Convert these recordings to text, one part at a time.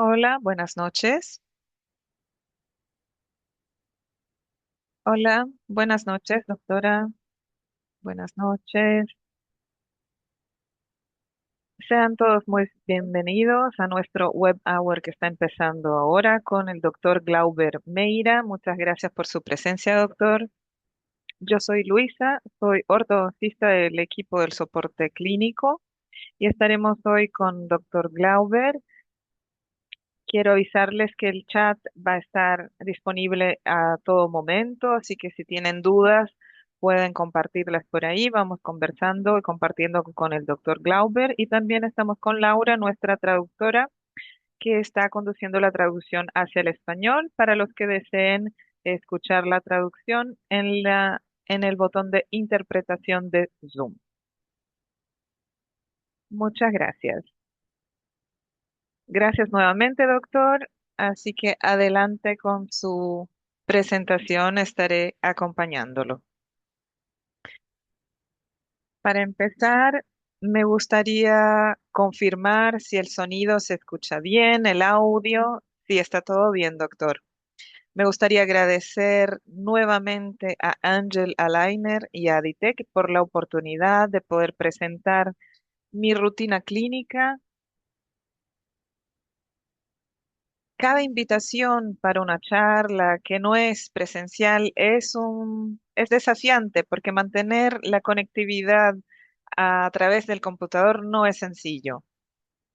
Hola, buenas noches. Hola, buenas noches, doctora. Buenas noches. Sean todos muy bienvenidos a nuestro web hour que está empezando ahora con el doctor Glauber Meira. Muchas gracias por su presencia, doctor. Yo soy Luisa, soy ortodoncista del equipo del soporte clínico y estaremos hoy con doctor Glauber. Quiero avisarles que el chat va a estar disponible a todo momento, así que si tienen dudas pueden compartirlas por ahí. Vamos conversando y compartiendo con el doctor Glauber y también estamos con Laura, nuestra traductora, que está conduciendo la traducción hacia el español para los que deseen escuchar la traducción en el botón de interpretación de Zoom. Muchas gracias. Gracias nuevamente, doctor. Así que adelante con su presentación, estaré acompañándolo. Para empezar, me gustaría confirmar si el sonido se escucha bien, el audio, si está todo bien, doctor. Me gustaría agradecer nuevamente a Angel Alainer y a Aditec por la oportunidad de poder presentar mi rutina clínica. Cada invitación para una charla que no es presencial es desafiante porque mantener la conectividad a través del computador no es sencillo.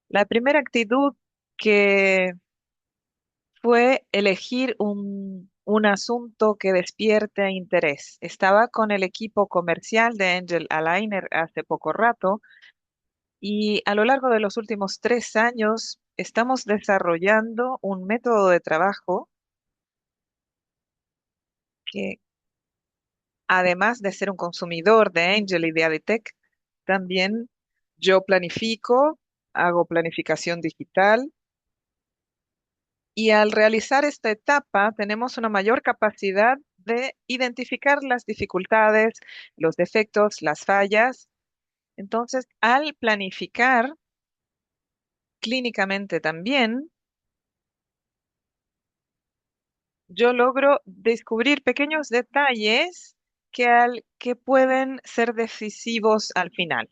La primera actitud que fue elegir un asunto que despierte interés. Estaba con el equipo comercial de Angel Aligner hace poco rato y a lo largo de los últimos 3 años estamos desarrollando un método de trabajo que, además de ser un consumidor de Angel y de Aditec, también yo planifico, hago planificación digital y al realizar esta etapa tenemos una mayor capacidad de identificar las dificultades, los defectos, las fallas. Entonces, al planificar clínicamente también, yo logro descubrir pequeños detalles que pueden ser decisivos al final.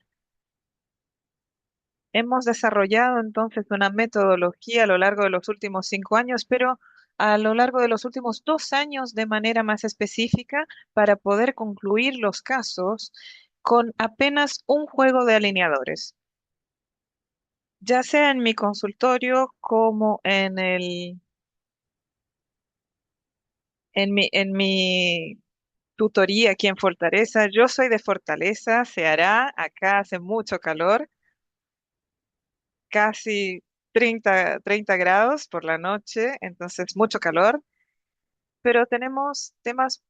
Hemos desarrollado entonces una metodología a lo largo de los últimos 5 años, pero a lo largo de los últimos 2 años de manera más específica para poder concluir los casos con apenas un juego de alineadores, ya sea en mi consultorio como en mi tutoría aquí en Fortaleza. Yo soy de Fortaleza, se hará, acá hace mucho calor, casi 30 grados por la noche, entonces mucho calor, pero tenemos temas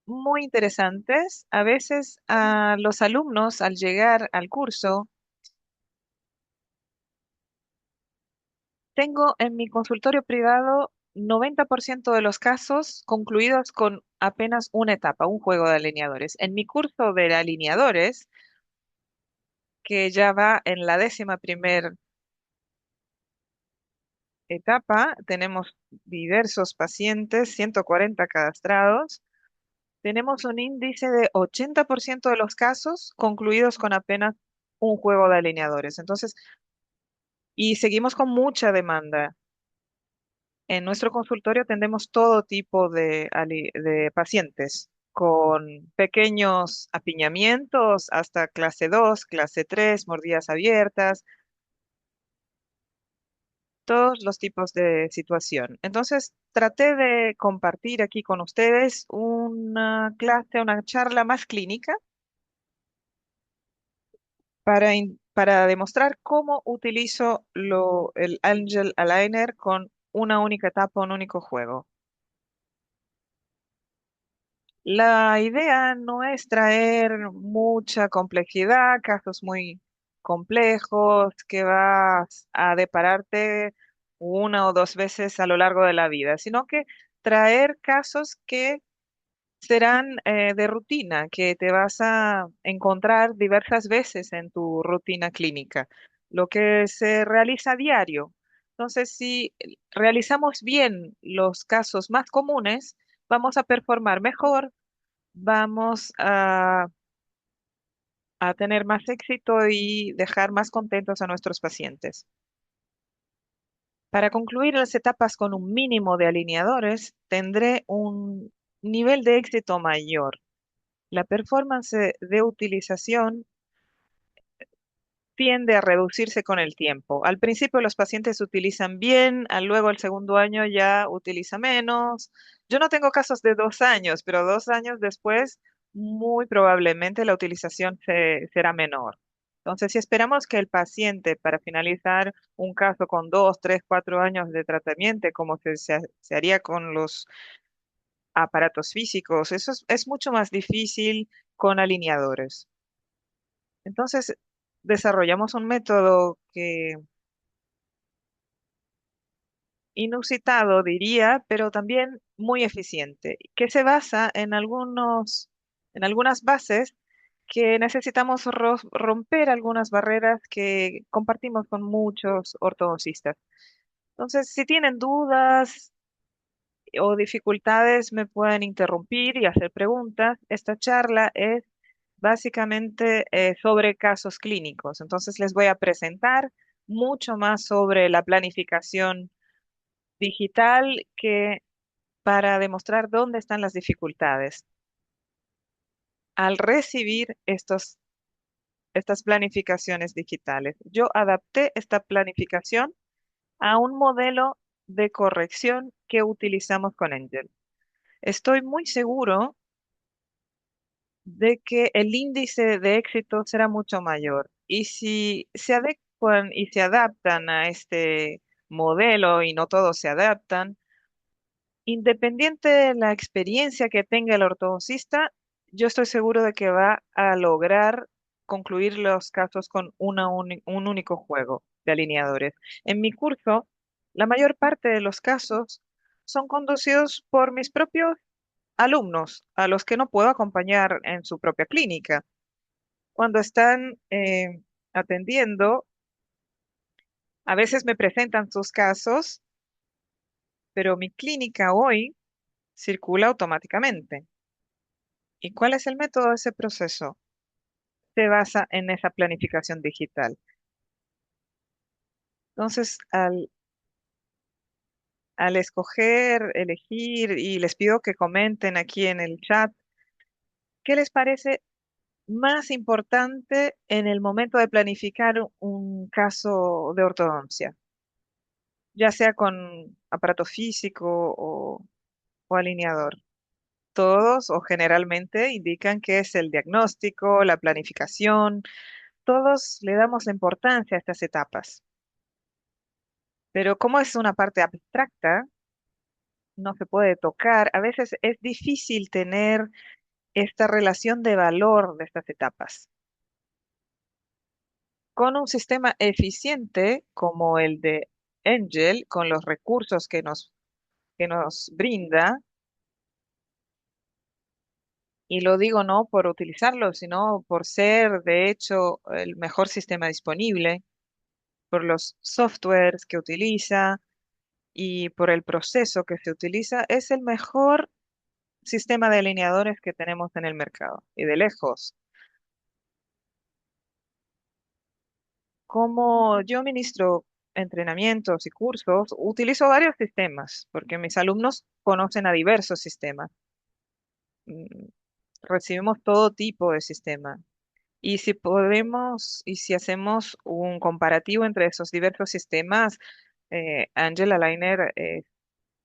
muy interesantes. A veces a los alumnos al llegar al curso, tengo en mi consultorio privado 90% de los casos concluidos con apenas una etapa, un juego de alineadores. En mi curso de alineadores, que ya va en la 11ª etapa, tenemos diversos pacientes, 140 cadastrados. Tenemos un índice de 80% de los casos concluidos con apenas un juego de alineadores. Entonces, y seguimos con mucha demanda. En nuestro consultorio atendemos todo tipo de pacientes, con pequeños apiñamientos hasta clase 2, clase 3, mordidas abiertas, todos los tipos de situación. Entonces, traté de compartir aquí con ustedes una clase, una charla más clínica para demostrar cómo utilizo el Angel Aligner con una única etapa, un único juego. La idea no es traer mucha complejidad, casos muy complejos que vas a depararte una o dos veces a lo largo de la vida, sino que traer casos que serán de rutina, que te vas a encontrar diversas veces en tu rutina clínica, lo que se realiza a diario. Entonces, si realizamos bien los casos más comunes, vamos a performar mejor, vamos a tener más éxito y dejar más contentos a nuestros pacientes. Para concluir las etapas con un mínimo de alineadores, tendré un nivel de éxito mayor. La performance de utilización tiende a reducirse con el tiempo. Al principio los pacientes utilizan bien, luego el segundo año ya utiliza menos. Yo no tengo casos de 2 años, pero 2 años después muy probablemente la utilización será menor. Entonces, si esperamos que el paciente para finalizar un caso con 2, 3, 4 años de tratamiento, como se haría con los aparatos físicos, eso es mucho más difícil con alineadores. Entonces, desarrollamos un método que inusitado, diría, pero también muy eficiente, que se basa en algunas bases que necesitamos romper algunas barreras que compartimos con muchos ortodoncistas. Entonces, si tienen dudas o dificultades, me pueden interrumpir y hacer preguntas. Esta charla es básicamente sobre casos clínicos. Entonces, les voy a presentar mucho más sobre la planificación digital que para demostrar dónde están las dificultades. Al recibir estas planificaciones digitales, yo adapté esta planificación a un modelo de corrección que utilizamos con Angel. Estoy muy seguro de que el índice de éxito será mucho mayor. Y si se adecuan y se adaptan a este modelo y no todos se adaptan, independiente de la experiencia que tenga el ortodoncista, yo estoy seguro de que va a lograr concluir los casos con un único juego de alineadores. En mi curso, la mayor parte de los casos son conducidos por mis propios alumnos, a los que no puedo acompañar en su propia clínica. Cuando están atendiendo, a veces me presentan sus casos, pero mi clínica hoy circula automáticamente. ¿Y cuál es el método de ese proceso? Se basa en esa planificación digital. Entonces, al escoger, elegir, y les pido que comenten aquí en el chat, ¿qué les parece más importante en el momento de planificar un caso de ortodoncia? Ya sea con aparato físico o alineador. Todos o generalmente indican que es el diagnóstico, la planificación. Todos le damos la importancia a estas etapas. Pero como es una parte abstracta, no se puede tocar, a veces es difícil tener esta relación de valor de estas etapas. Con un sistema eficiente como el de Angel, con los recursos que nos brinda, y lo digo no por utilizarlo, sino por ser de hecho el mejor sistema disponible, por los softwares que utiliza y por el proceso que se utiliza, es el mejor sistema de alineadores que tenemos en el mercado y de lejos. Como yo ministro entrenamientos y cursos, utilizo varios sistemas porque mis alumnos conocen a diversos sistemas. Mm, Recibimos todo tipo de sistema. Y si podemos, y si hacemos un comparativo entre esos diversos sistemas, Angela Liner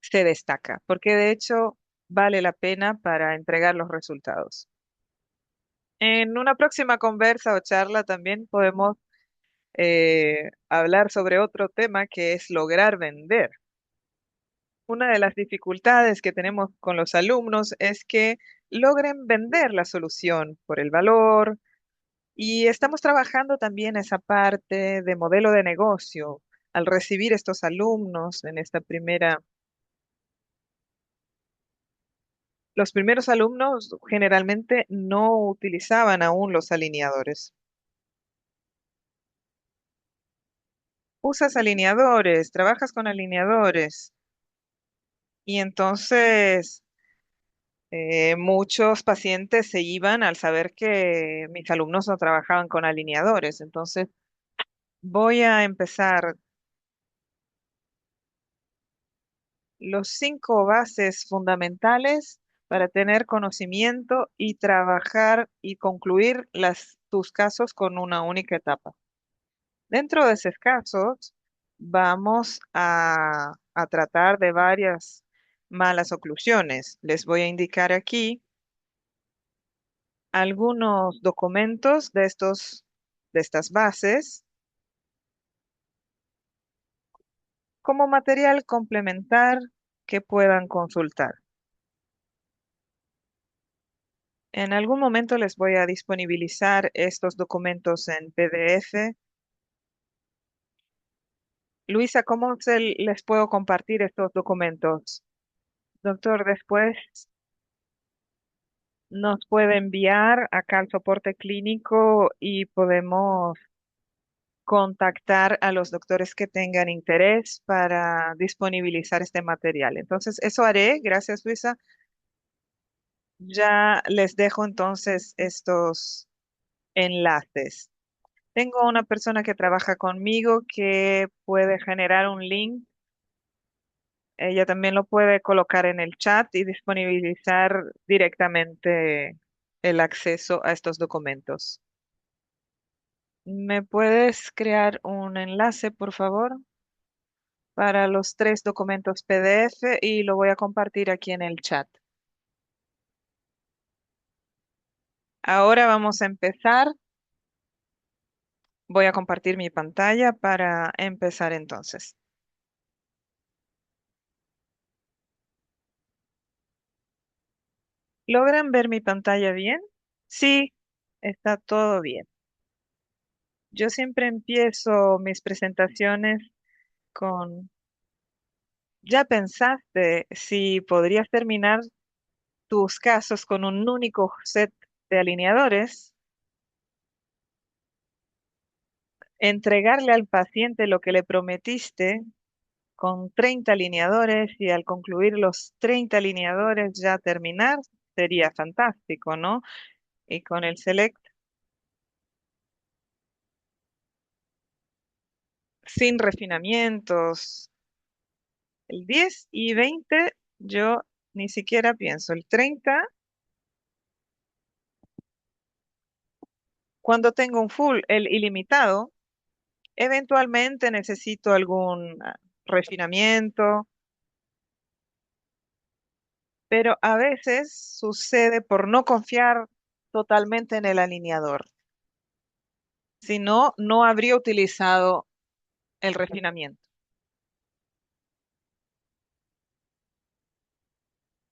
se destaca, porque de hecho vale la pena para entregar los resultados. En una próxima conversa o charla también podemos hablar sobre otro tema que es lograr vender. Una de las dificultades que tenemos con los alumnos es que logren vender la solución por el valor y estamos trabajando también esa parte de modelo de negocio. Al recibir estos alumnos en esta los primeros alumnos generalmente no utilizaban aún los alineadores. Usas alineadores, trabajas con alineadores y entonces muchos pacientes se iban al saber que mis alumnos no trabajaban con alineadores. Entonces voy a empezar los 5 bases fundamentales para tener conocimiento y trabajar y concluir tus casos con una única etapa. Dentro de esos casos, vamos a tratar de varias malas oclusiones. Les voy a indicar aquí algunos documentos de estas bases como material complementar que puedan consultar. En algún momento les voy a disponibilizar estos documentos en PDF. Luisa, ¿cómo les puedo compartir estos documentos? Doctor, después nos puede enviar acá al soporte clínico y podemos contactar a los doctores que tengan interés para disponibilizar este material. Entonces, eso haré. Gracias, Luisa. Ya les dejo entonces estos enlaces. Tengo una persona que trabaja conmigo que puede generar un link. Ella también lo puede colocar en el chat y disponibilizar directamente el acceso a estos documentos. ¿Me puedes crear un enlace, por favor, para los 3 documentos PDF y lo voy a compartir aquí en el chat? Ahora vamos a empezar. Voy a compartir mi pantalla para empezar entonces. ¿Logran ver mi pantalla bien? Sí, está todo bien. Yo siempre empiezo mis presentaciones con, ¿ya pensaste si podrías terminar tus casos con un único set de alineadores? Entregarle al paciente lo que le prometiste con 30 alineadores y al concluir los 30 alineadores ya terminar, sería fantástico, ¿no? Y con el Select, sin refinamientos, el 10 y 20, yo ni siquiera pienso. El 30, cuando tengo un full, el ilimitado, eventualmente necesito algún refinamiento, pero a veces sucede por no confiar totalmente en el alineador. Si no, no habría utilizado el refinamiento.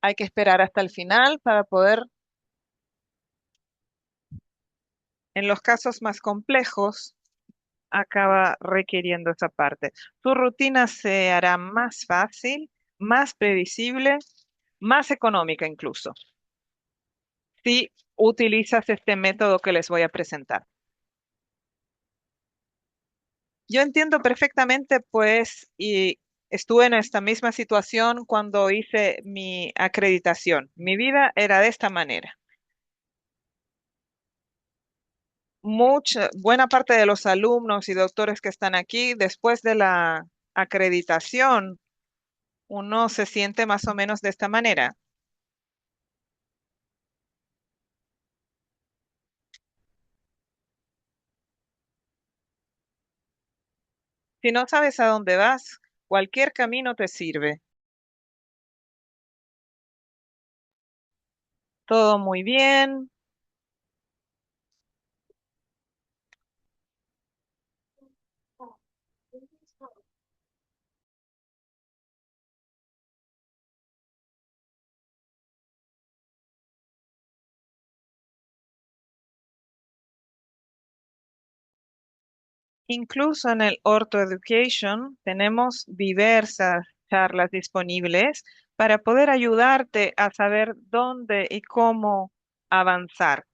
Hay que esperar hasta el final para poder, en los casos más complejos, acaba requiriendo esa parte. Tu rutina se hará más fácil, más previsible, más económica incluso, si utilizas este método que les voy a presentar. Yo entiendo perfectamente, pues, y estuve en esta misma situación cuando hice mi acreditación. Mi vida era de esta manera. Buena parte de los alumnos y doctores que están aquí, después de la acreditación, uno se siente más o menos de esta manera. Si no sabes a dónde vas, cualquier camino te sirve. Todo muy bien. Incluso en el Ortho Education tenemos diversas charlas disponibles para poder ayudarte a saber dónde y cómo avanzar.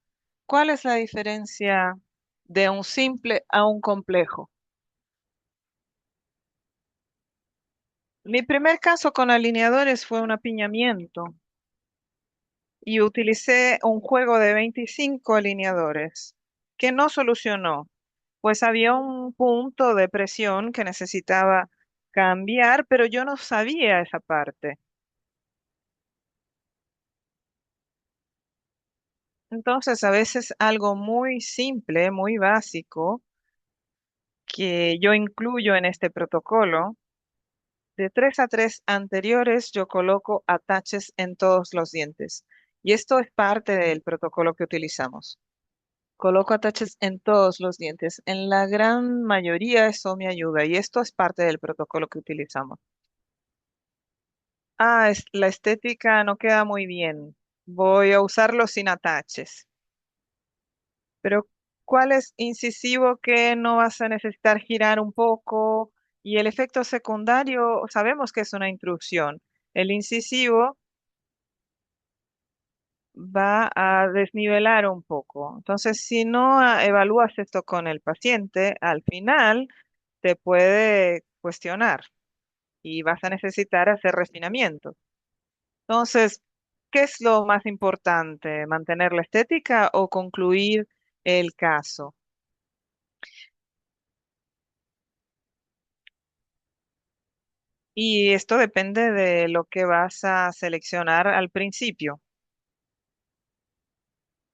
¿Cuál es la diferencia de un simple a un complejo? Mi primer caso con alineadores fue un apiñamiento y utilicé un juego de 25 alineadores que no solucionó, pues había un punto de presión que necesitaba cambiar, pero yo no sabía esa parte. Entonces, a veces algo muy simple, muy básico, que yo incluyo en este protocolo, de 3 a 3 anteriores, yo coloco ataches en todos los dientes. Y esto es parte del protocolo que utilizamos. Coloco ataches en todos los dientes. En la gran mayoría eso me ayuda y esto es parte del protocolo que utilizamos. La estética no queda muy bien. Voy a usarlo sin ataches. Pero ¿cuál es incisivo que no vas a necesitar girar un poco? Y el efecto secundario, sabemos que es una intrusión. El incisivo va a desnivelar un poco. Entonces, si no evalúas esto con el paciente, al final te puede cuestionar y vas a necesitar hacer refinamiento. Entonces, ¿qué es lo más importante? ¿Mantener la estética o concluir el caso? Y esto depende de lo que vas a seleccionar al principio.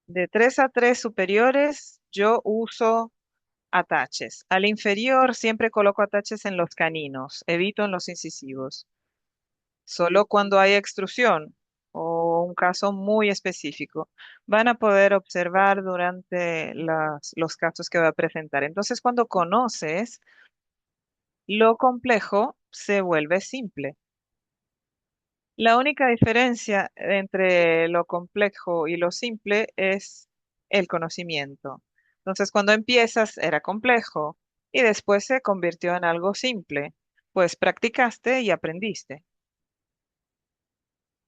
De 3 a 3 superiores, yo uso ataches. Al inferior siempre coloco ataches en los caninos, evito en los incisivos. Solo cuando hay extrusión o un caso muy específico, van a poder observar durante los casos que va a presentar. Entonces, cuando conoces lo complejo, se vuelve simple. La única diferencia entre lo complejo y lo simple es el conocimiento. Entonces, cuando empiezas era complejo y después se convirtió en algo simple, pues practicaste y aprendiste.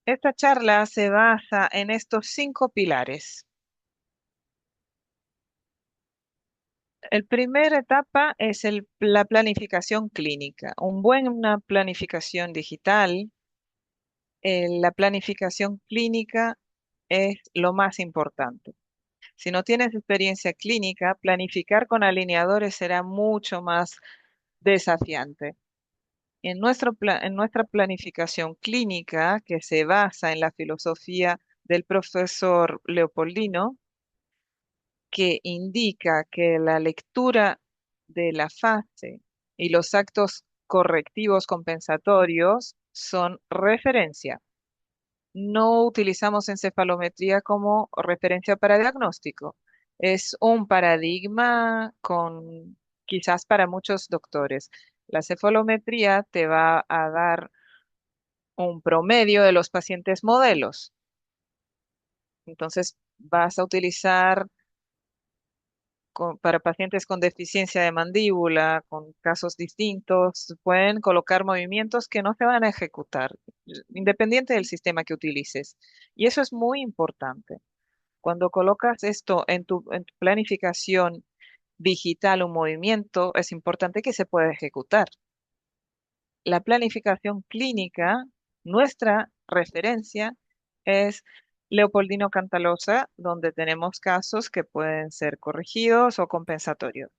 Esta charla se basa en estos 5 pilares. El primera etapa es la planificación clínica. Una planificación digital, la planificación clínica es lo más importante. Si no tienes experiencia clínica, planificar con alineadores será mucho más desafiante. En nuestra planificación clínica, que se basa en la filosofía del profesor Leopoldino, que indica que la lectura de la fase y los actos correctivos compensatorios son referencia. No utilizamos encefalometría como referencia para diagnóstico. Es un paradigma con quizás para muchos doctores. La cefalometría te va a dar un promedio de los pacientes modelos. Entonces vas a utilizar para pacientes con deficiencia de mandíbula, con casos distintos, pueden colocar movimientos que no se van a ejecutar, independiente del sistema que utilices. Y eso es muy importante. Cuando colocas esto en tu planificación digital, un movimiento, es importante que se pueda ejecutar. La planificación clínica, nuestra referencia es Leopoldino Cantalosa, donde tenemos casos que pueden ser corregidos o compensatorios.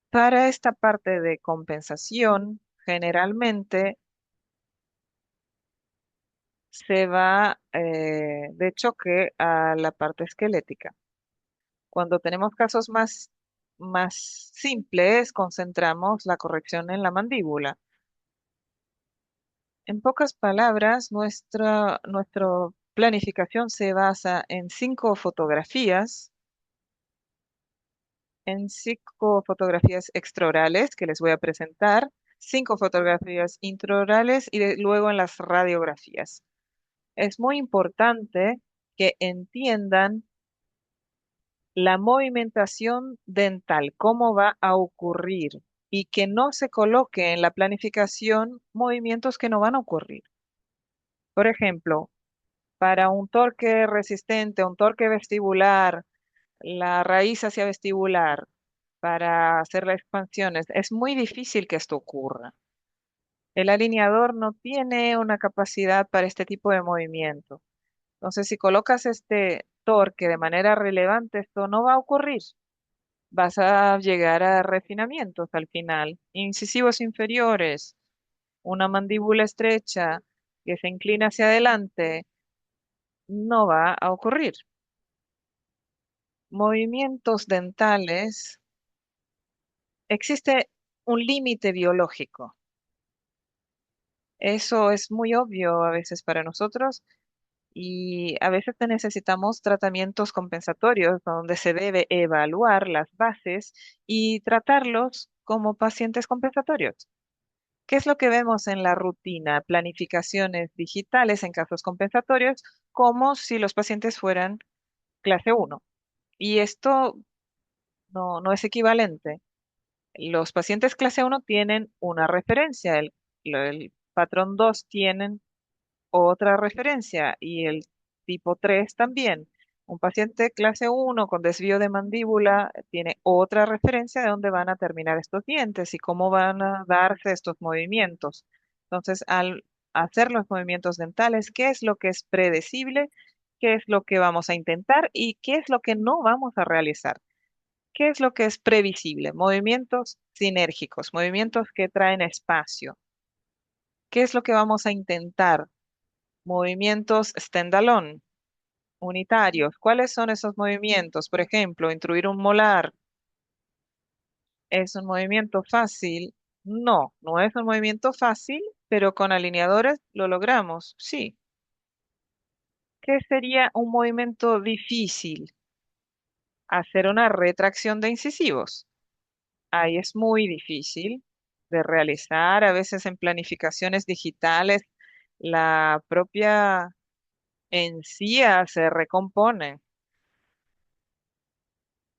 Para esta parte de compensación, generalmente se va de choque a la parte esquelética. Cuando tenemos casos más simples, concentramos la corrección en la mandíbula. En pocas palabras, nuestra planificación se basa en cinco fotografías extraorales que les voy a presentar, 5 fotografías intraorales y luego en las radiografías. Es muy importante que entiendan la movimentación dental, cómo va a ocurrir y que no se coloque en la planificación movimientos que no van a ocurrir. Por ejemplo, para un torque resistente, un torque vestibular, la raíz hacia vestibular, para hacer las expansiones, es muy difícil que esto ocurra. El alineador no tiene una capacidad para este tipo de movimiento. Entonces, si colocas este torque de manera relevante, esto no va a ocurrir. Vas a llegar a refinamientos al final, incisivos inferiores, una mandíbula estrecha que se inclina hacia adelante, no va a ocurrir. Movimientos dentales, existe un límite biológico. Eso es muy obvio a veces para nosotros y a veces necesitamos tratamientos compensatorios donde se debe evaluar las bases y tratarlos como pacientes compensatorios. ¿Qué es lo que vemos en la rutina? Planificaciones digitales en casos compensatorios, como si los pacientes fueran clase uno. Y esto no es equivalente. Los pacientes clase uno tienen una referencia, el patrón 2 tienen otra referencia y el tipo 3 también. Un paciente clase uno con desvío de mandíbula tiene otra referencia de dónde van a terminar estos dientes y cómo van a darse estos movimientos. Entonces, al hacer los movimientos dentales, ¿qué es lo que es predecible? ¿Qué es lo que vamos a intentar? ¿Y qué es lo que no vamos a realizar? ¿Qué es lo que es previsible? Movimientos sinérgicos, movimientos que traen espacio. ¿Qué es lo que vamos a intentar? Movimientos standalone, unitarios. ¿Cuáles son esos movimientos? Por ejemplo, intruir un molar. ¿Es un movimiento fácil? No es un movimiento fácil, pero con alineadores lo logramos. Sí. ¿Qué sería un movimiento difícil? Hacer una retracción de incisivos. Ahí es muy difícil de realizar. A veces en planificaciones digitales, la propia encía se recompone.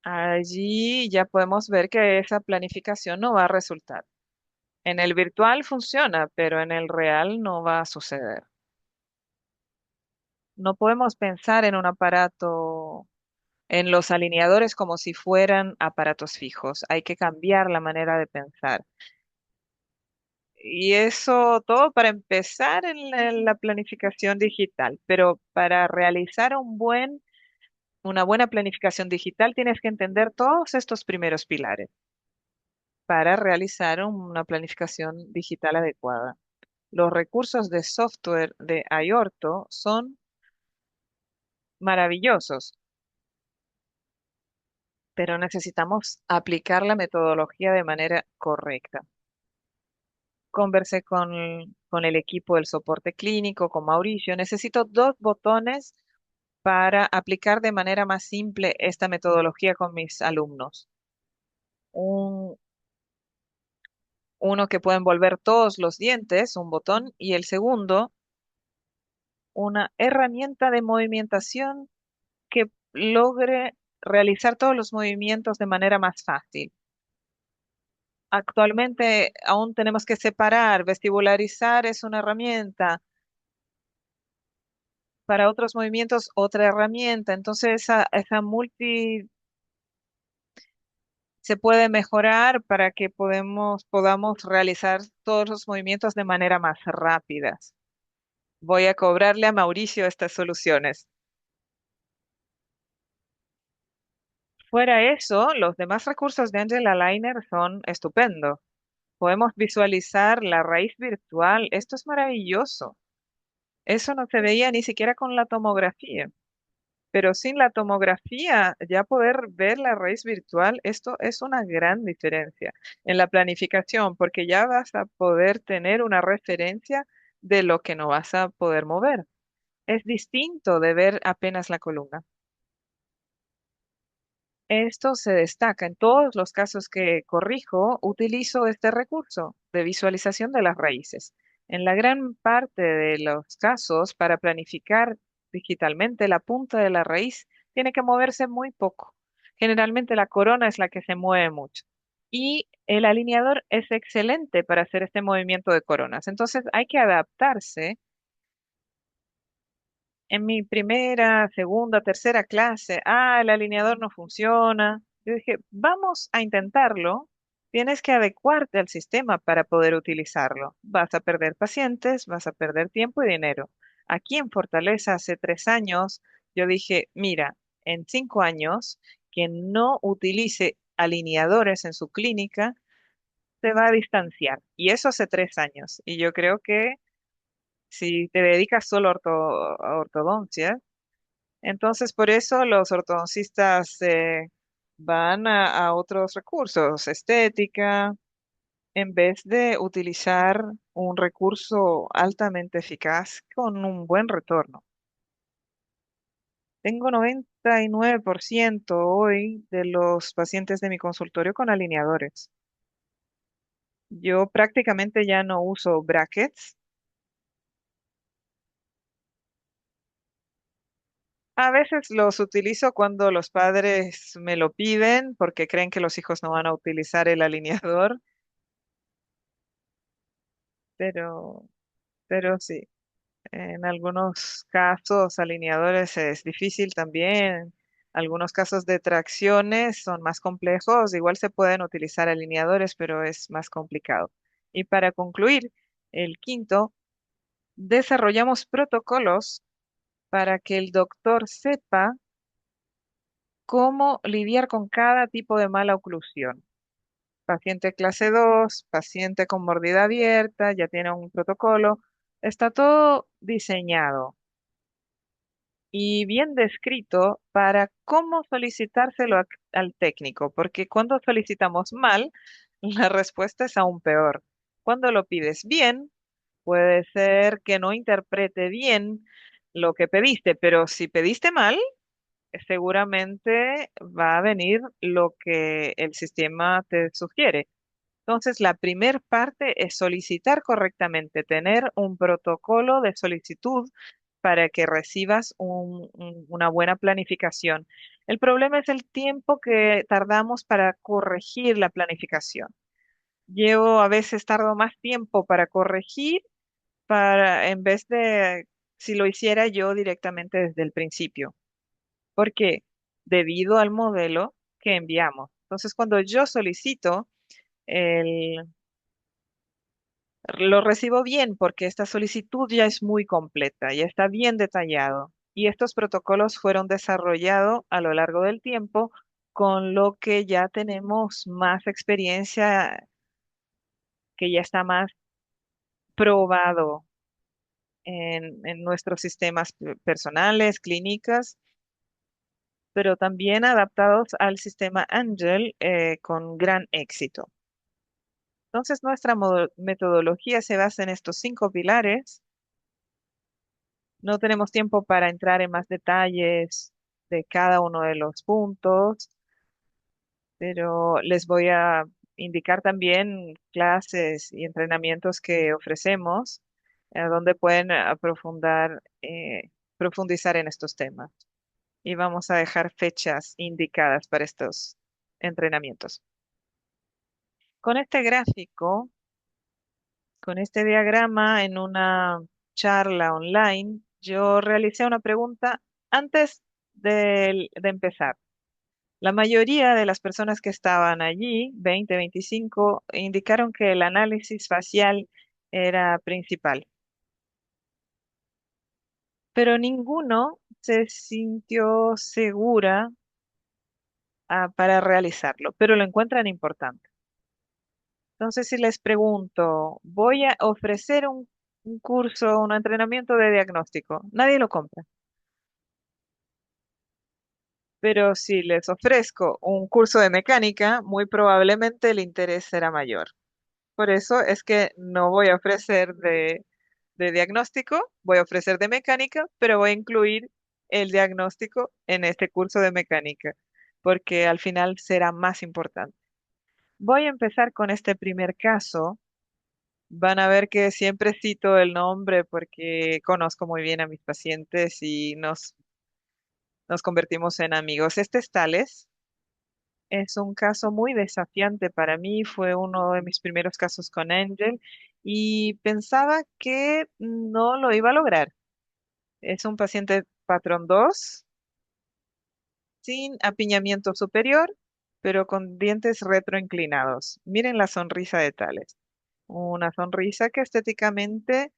Allí ya podemos ver que esa planificación no va a resultar. En el virtual funciona, pero en el real no va a suceder. No podemos pensar en un aparato, en los alineadores como si fueran aparatos fijos. Hay que cambiar la manera de pensar. Y eso todo para empezar en la planificación digital, pero para realizar una buena planificación digital tienes que entender todos estos primeros pilares para realizar una planificación digital adecuada. Los recursos de software de Ayorto son maravillosos, pero necesitamos aplicar la metodología de manera correcta. Conversé con el equipo del soporte clínico, con Mauricio. Necesito dos botones para aplicar de manera más simple esta metodología con mis alumnos. Un, uno que puede envolver todos los dientes, un botón, y el segundo, una herramienta de movimentación que logre realizar todos los movimientos de manera más fácil. Actualmente aún tenemos que separar, vestibularizar es una herramienta, para otros movimientos otra herramienta, entonces esa multi se puede mejorar para que podamos realizar todos los movimientos de manera más rápida. Voy a cobrarle a Mauricio estas soluciones. Fuera eso, los demás recursos de Angel Aligner son estupendos. Podemos visualizar la raíz virtual. Esto es maravilloso. Eso no se veía ni siquiera con la tomografía. Pero sin la tomografía, ya poder ver la raíz virtual, esto es una gran diferencia en la planificación, porque ya vas a poder tener una referencia de lo que no vas a poder mover. Es distinto de ver apenas la columna. Esto se destaca en todos los casos que corrijo, utilizo este recurso de visualización de las raíces. En la gran parte de los casos, para planificar digitalmente, la punta de la raíz tiene que moverse muy poco. Generalmente la corona es la que se mueve mucho. Y el alineador es excelente para hacer este movimiento de coronas. Entonces hay que adaptarse. En mi primera, segunda, tercera clase, el alineador no funciona. Yo dije, vamos a intentarlo Tienes que adecuarte al sistema para poder utilizarlo. Vas a perder pacientes, vas a perder tiempo y dinero. Aquí en Fortaleza hace 3 años, yo dije, mira, en 5 años, quien no utilice alineadores en su clínica se va a distanciar. Y eso hace 3 años. Y yo creo que si te dedicas solo a ortodoncia, entonces por eso los ortodoncistas van a otros recursos, estética en vez de utilizar un recurso altamente eficaz con un buen retorno. Tengo 99% hoy de los pacientes de mi consultorio con alineadores. Yo prácticamente ya no uso brackets. A veces los utilizo cuando los padres me lo piden porque creen que los hijos no van a utilizar el alineador, pero, pero sí. En algunos casos, alineadores es difícil también. Algunos casos de tracciones son más complejos. Igual se pueden utilizar alineadores, pero es más complicado. Y para concluir, el quinto, desarrollamos protocolos para que el doctor sepa cómo lidiar con cada tipo de mala oclusión. Paciente clase 2, paciente con mordida abierta, ya tiene un protocolo. Está todo diseñado y bien descrito para cómo solicitárselo al técnico, porque cuando solicitamos mal, la respuesta es aún peor. Cuando lo pides bien, puede ser que no interprete bien lo que pediste, pero si pediste mal, seguramente va a venir lo que el sistema te sugiere. Entonces, la primer parte es solicitar correctamente, tener un protocolo de solicitud para que recibas una buena planificación. El problema es el tiempo que tardamos para corregir la planificación. A veces tardo más tiempo para corregir en vez de si lo hiciera yo directamente desde el principio. ¿Por qué? Debido al modelo que enviamos. Entonces, cuando yo solicito el Lo recibo bien porque esta solicitud ya es muy completa, ya está bien detallado y estos protocolos fueron desarrollados a lo largo del tiempo, con lo que ya tenemos más experiencia, que ya está más probado en nuestros sistemas personales, clínicas, pero también adaptados al sistema Angel con gran éxito. Entonces, nuestra metodología se basa en estos 5 pilares. No tenemos tiempo para entrar en más detalles de cada uno de los puntos, pero les voy a indicar también clases y entrenamientos que ofrecemos, donde pueden profundizar en estos temas. Y vamos a dejar fechas indicadas para estos entrenamientos. Con este gráfico, con este diagrama en una charla online, yo realicé una pregunta antes de empezar. La mayoría de las personas que estaban allí, 20, 25, indicaron que el análisis facial era principal, pero ninguno se sintió segura, para realizarlo, pero lo encuentran importante. Entonces, si les pregunto, voy a ofrecer un curso, un entrenamiento de diagnóstico, nadie lo compra. Pero si les ofrezco un curso de mecánica, muy probablemente el interés será mayor. Por eso es que no voy a ofrecer de diagnóstico, voy a ofrecer de mecánica, pero voy a incluir el diagnóstico en este curso de mecánica, porque al final será más importante. Voy a empezar con este primer caso. Van a ver que siempre cito el nombre porque conozco muy bien a mis pacientes y nos convertimos en amigos. Este es Tales. Es un caso muy desafiante para mí. Fue uno de mis primeros casos con Angel y pensaba que no lo iba a lograr. Es un paciente patrón 2 sin apiñamiento superior. pero con dientes retroinclinados. Miren la sonrisa de Tales. Una sonrisa que estéticamente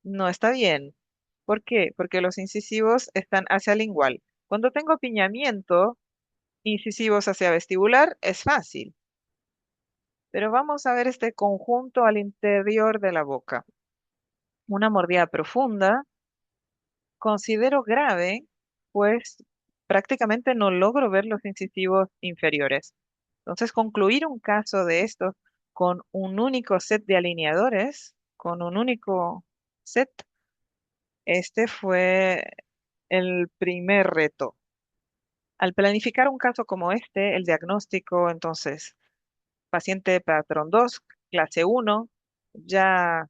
no está bien. ¿Por qué? Porque los incisivos están hacia lingual. Cuando tengo apiñamiento, incisivos hacia vestibular, es fácil. Pero vamos a ver este conjunto al interior de la boca. Una mordida profunda, considero grave, pues prácticamente no logro ver los incisivos inferiores. Entonces, concluir un caso de estos con un único set de alineadores, con un único set, este fue el primer reto. Al planificar un caso como este, el diagnóstico, entonces, paciente patrón 2 clase uno ya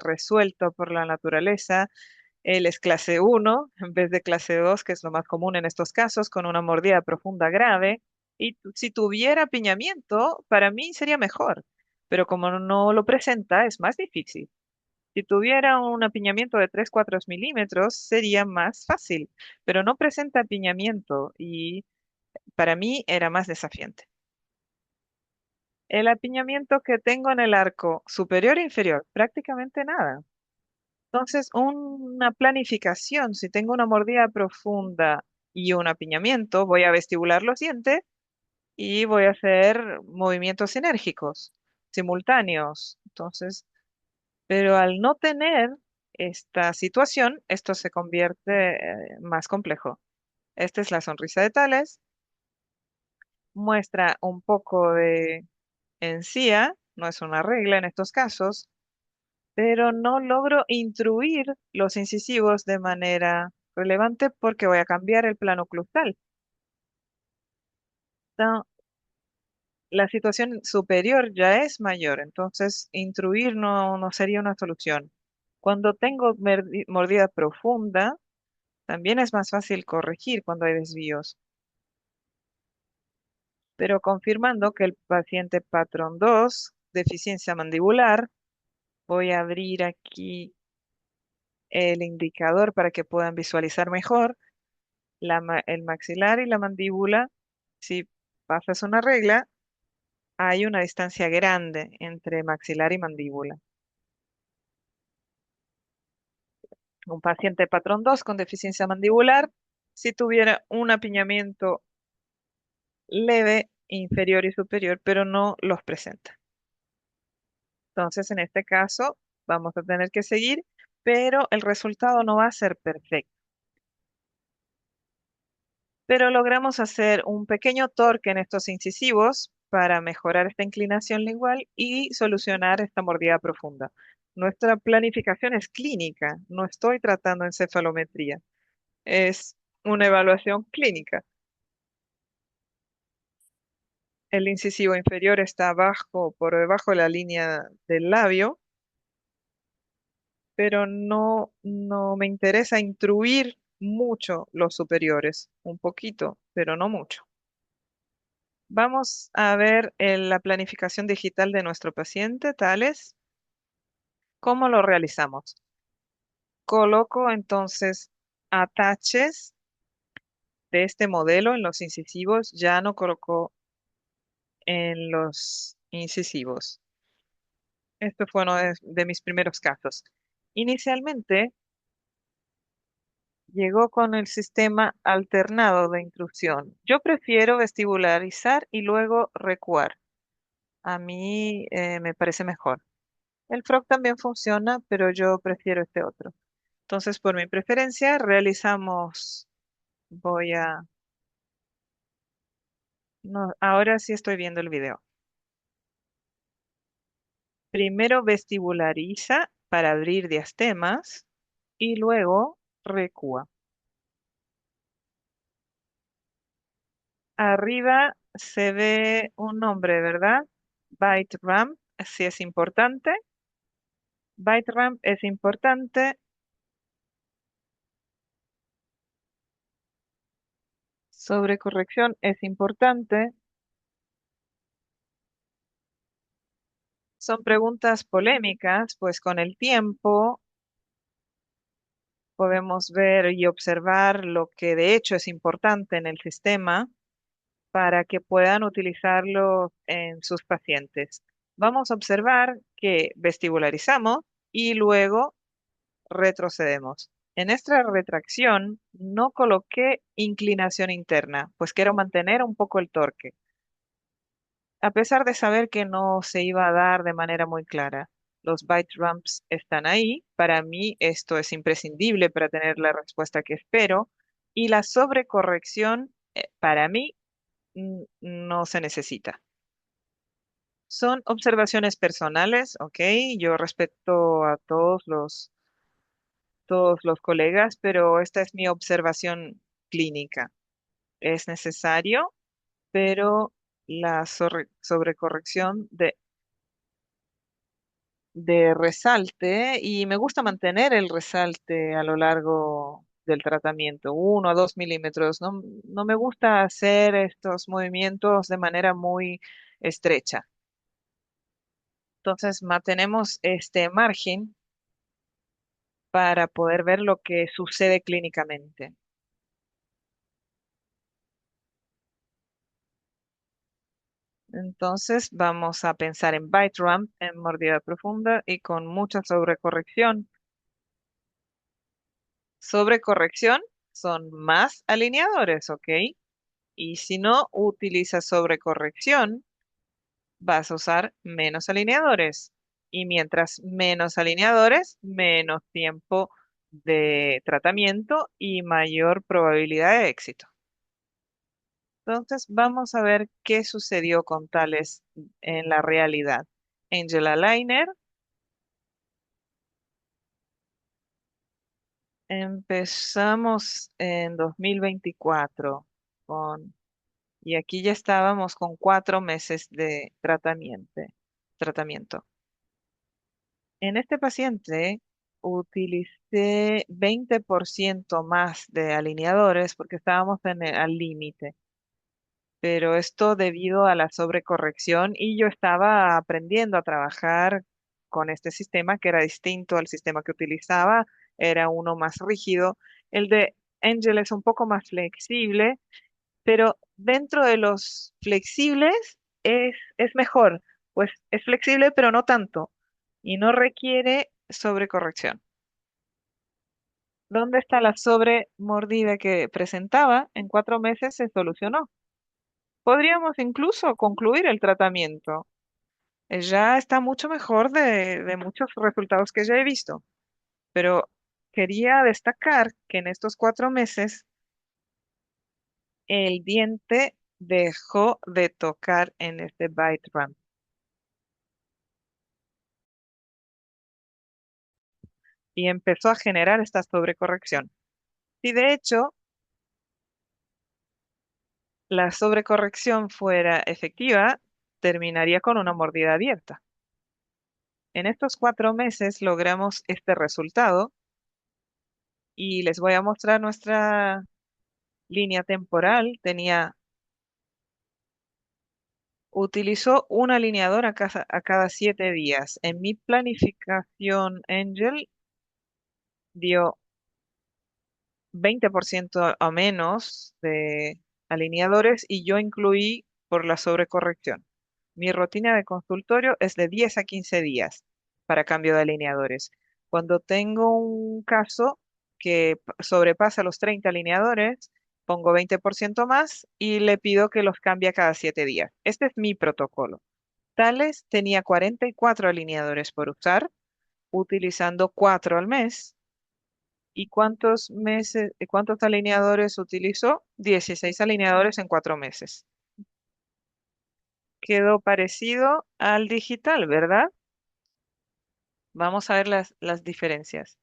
resuelto por la naturaleza. Él es clase uno en vez de clase 2 que es lo más común en estos casos, con una mordida profunda grave. Y si tuviera apiñamiento, para mí sería mejor, pero como no lo presenta, es más difícil. Si tuviera un apiñamiento de 3 4 milímetros, sería más fácil, pero no presenta apiñamiento y para mí era más desafiante. El apiñamiento que tengo en el arco superior e inferior, prácticamente nada. Entonces, una planificación, si tengo una mordida profunda y un apiñamiento, voy a vestibular los dientes y voy a hacer movimientos sinérgicos, simultáneos. Entonces, pero al no tener esta situación, esto se convierte más complejo. Esta es la sonrisa de Tales, muestra un poco de encía, no es una regla en estos casos, pero no logro intruir los incisivos de manera relevante porque voy a cambiar el plano oclusal. No, la situación superior ya es mayor, entonces intruir no sería una solución. Cuando tengo mordida profunda, también es más fácil corregir cuando hay desvíos, pero confirmando que el paciente patrón 2, deficiencia mandibular, voy a abrir aquí el indicador para que puedan visualizar mejor el maxilar y la mandíbula. Si pasas una regla, hay una distancia grande entre maxilar y mandíbula. Un paciente patrón 2 con deficiencia mandibular, si tuviera un apiñamiento leve, inferior y superior, pero no los presenta. Entonces, en este caso, vamos a tener que seguir, pero el resultado no va a ser perfecto. Pero logramos hacer un pequeño torque en estos incisivos para mejorar esta inclinación lingual y solucionar esta mordida profunda. Nuestra planificación es clínica, no estoy tratando encefalometría, es una evaluación clínica. El incisivo inferior está abajo, por debajo de la línea del labio, pero no me interesa intruir mucho los superiores, un poquito, pero no mucho. Vamos a ver la planificación digital de nuestro paciente, tales. ¿Cómo lo realizamos? Coloco entonces ataches de este modelo en los incisivos, ya no coloco en los incisivos. Esto fue uno de mis primeros casos. Inicialmente llegó con el sistema alternado de intrusión. Yo prefiero vestibularizar y luego recuar. A mí me parece mejor. El frog también funciona, pero yo prefiero este otro. Entonces, por mi preferencia, realizamos, voy a, no, ahora sí estoy viendo el video. Primero vestibulariza para abrir diastemas y luego recúa. Arriba se ve un nombre, ¿verdad? Bite ramp, sí es importante. Bite ramp es importante. Sobrecorrección es importante. Son preguntas polémicas, pues con el tiempo podemos ver y observar lo que de hecho es importante en el sistema. para que puedan utilizarlo en sus pacientes. Vamos a observar que vestibularizamos y luego retrocedemos. En esta retracción no coloqué inclinación interna, pues quiero mantener un poco el torque, a pesar de saber que no se iba a dar de manera muy clara. Los bite ramps están ahí. Para mí esto es imprescindible para tener la respuesta que espero. Y la sobrecorrección, para mí, no se necesita. Son observaciones personales, ¿ok? Yo respeto a todos los colegas, pero esta es mi observación clínica. Es necesario, pero la sobrecorrección de resalte, y me gusta mantener el resalte a lo largo del tratamiento, 1 a 2 milímetros. No, no me gusta hacer estos movimientos de manera muy estrecha. Entonces, mantenemos este margen para poder ver lo que sucede clínicamente. Entonces, vamos a pensar en bite ramp, en mordida profunda y con mucha sobrecorrección. Sobrecorrección son más alineadores, ¿ok? Y si no utilizas sobrecorrección, vas a usar menos alineadores. Y mientras menos alineadores, menos tiempo de tratamiento y mayor probabilidad de éxito. Entonces, vamos a ver qué sucedió con tales en la realidad. Angela Liner, empezamos en 2024 con, y aquí ya estábamos con 4 meses de tratamiento. En este paciente utilicé 20% más de alineadores porque estábamos al límite, pero esto debido a la sobrecorrección y yo estaba aprendiendo a trabajar con este sistema que era distinto al sistema que utilizaba, era uno más rígido. El de Angel es un poco más flexible, pero dentro de los flexibles es mejor, pues es flexible pero no tanto y no requiere sobrecorrección. ¿Dónde está la sobremordida que presentaba? En 4 meses se solucionó. Podríamos incluso concluir el tratamiento. Ya está mucho mejor de muchos resultados que ya he visto, pero quería destacar que en estos 4 meses el diente dejó de tocar en este bite ramp y empezó a generar esta sobrecorrección. Si de hecho la sobrecorrección fuera efectiva, terminaría con una mordida abierta. En estos 4 meses logramos este resultado y les voy a mostrar nuestra línea temporal. Utilizó un alineador a cada 7 días. En mi planificación Angel dio 20% a menos de alineadores y yo incluí por la sobrecorrección. Mi rutina de consultorio es de 10 a 15 días para cambio de alineadores. Cuando tengo un caso que sobrepasa los 30 alineadores, pongo 20% más y le pido que los cambie cada 7 días. Este es mi protocolo. Tales tenía 44 alineadores por usar, utilizando 4 al mes. ¿Y cuántos alineadores utilizó? 16 alineadores en 4 meses. Quedó parecido al digital, ¿verdad? Vamos a ver las diferencias.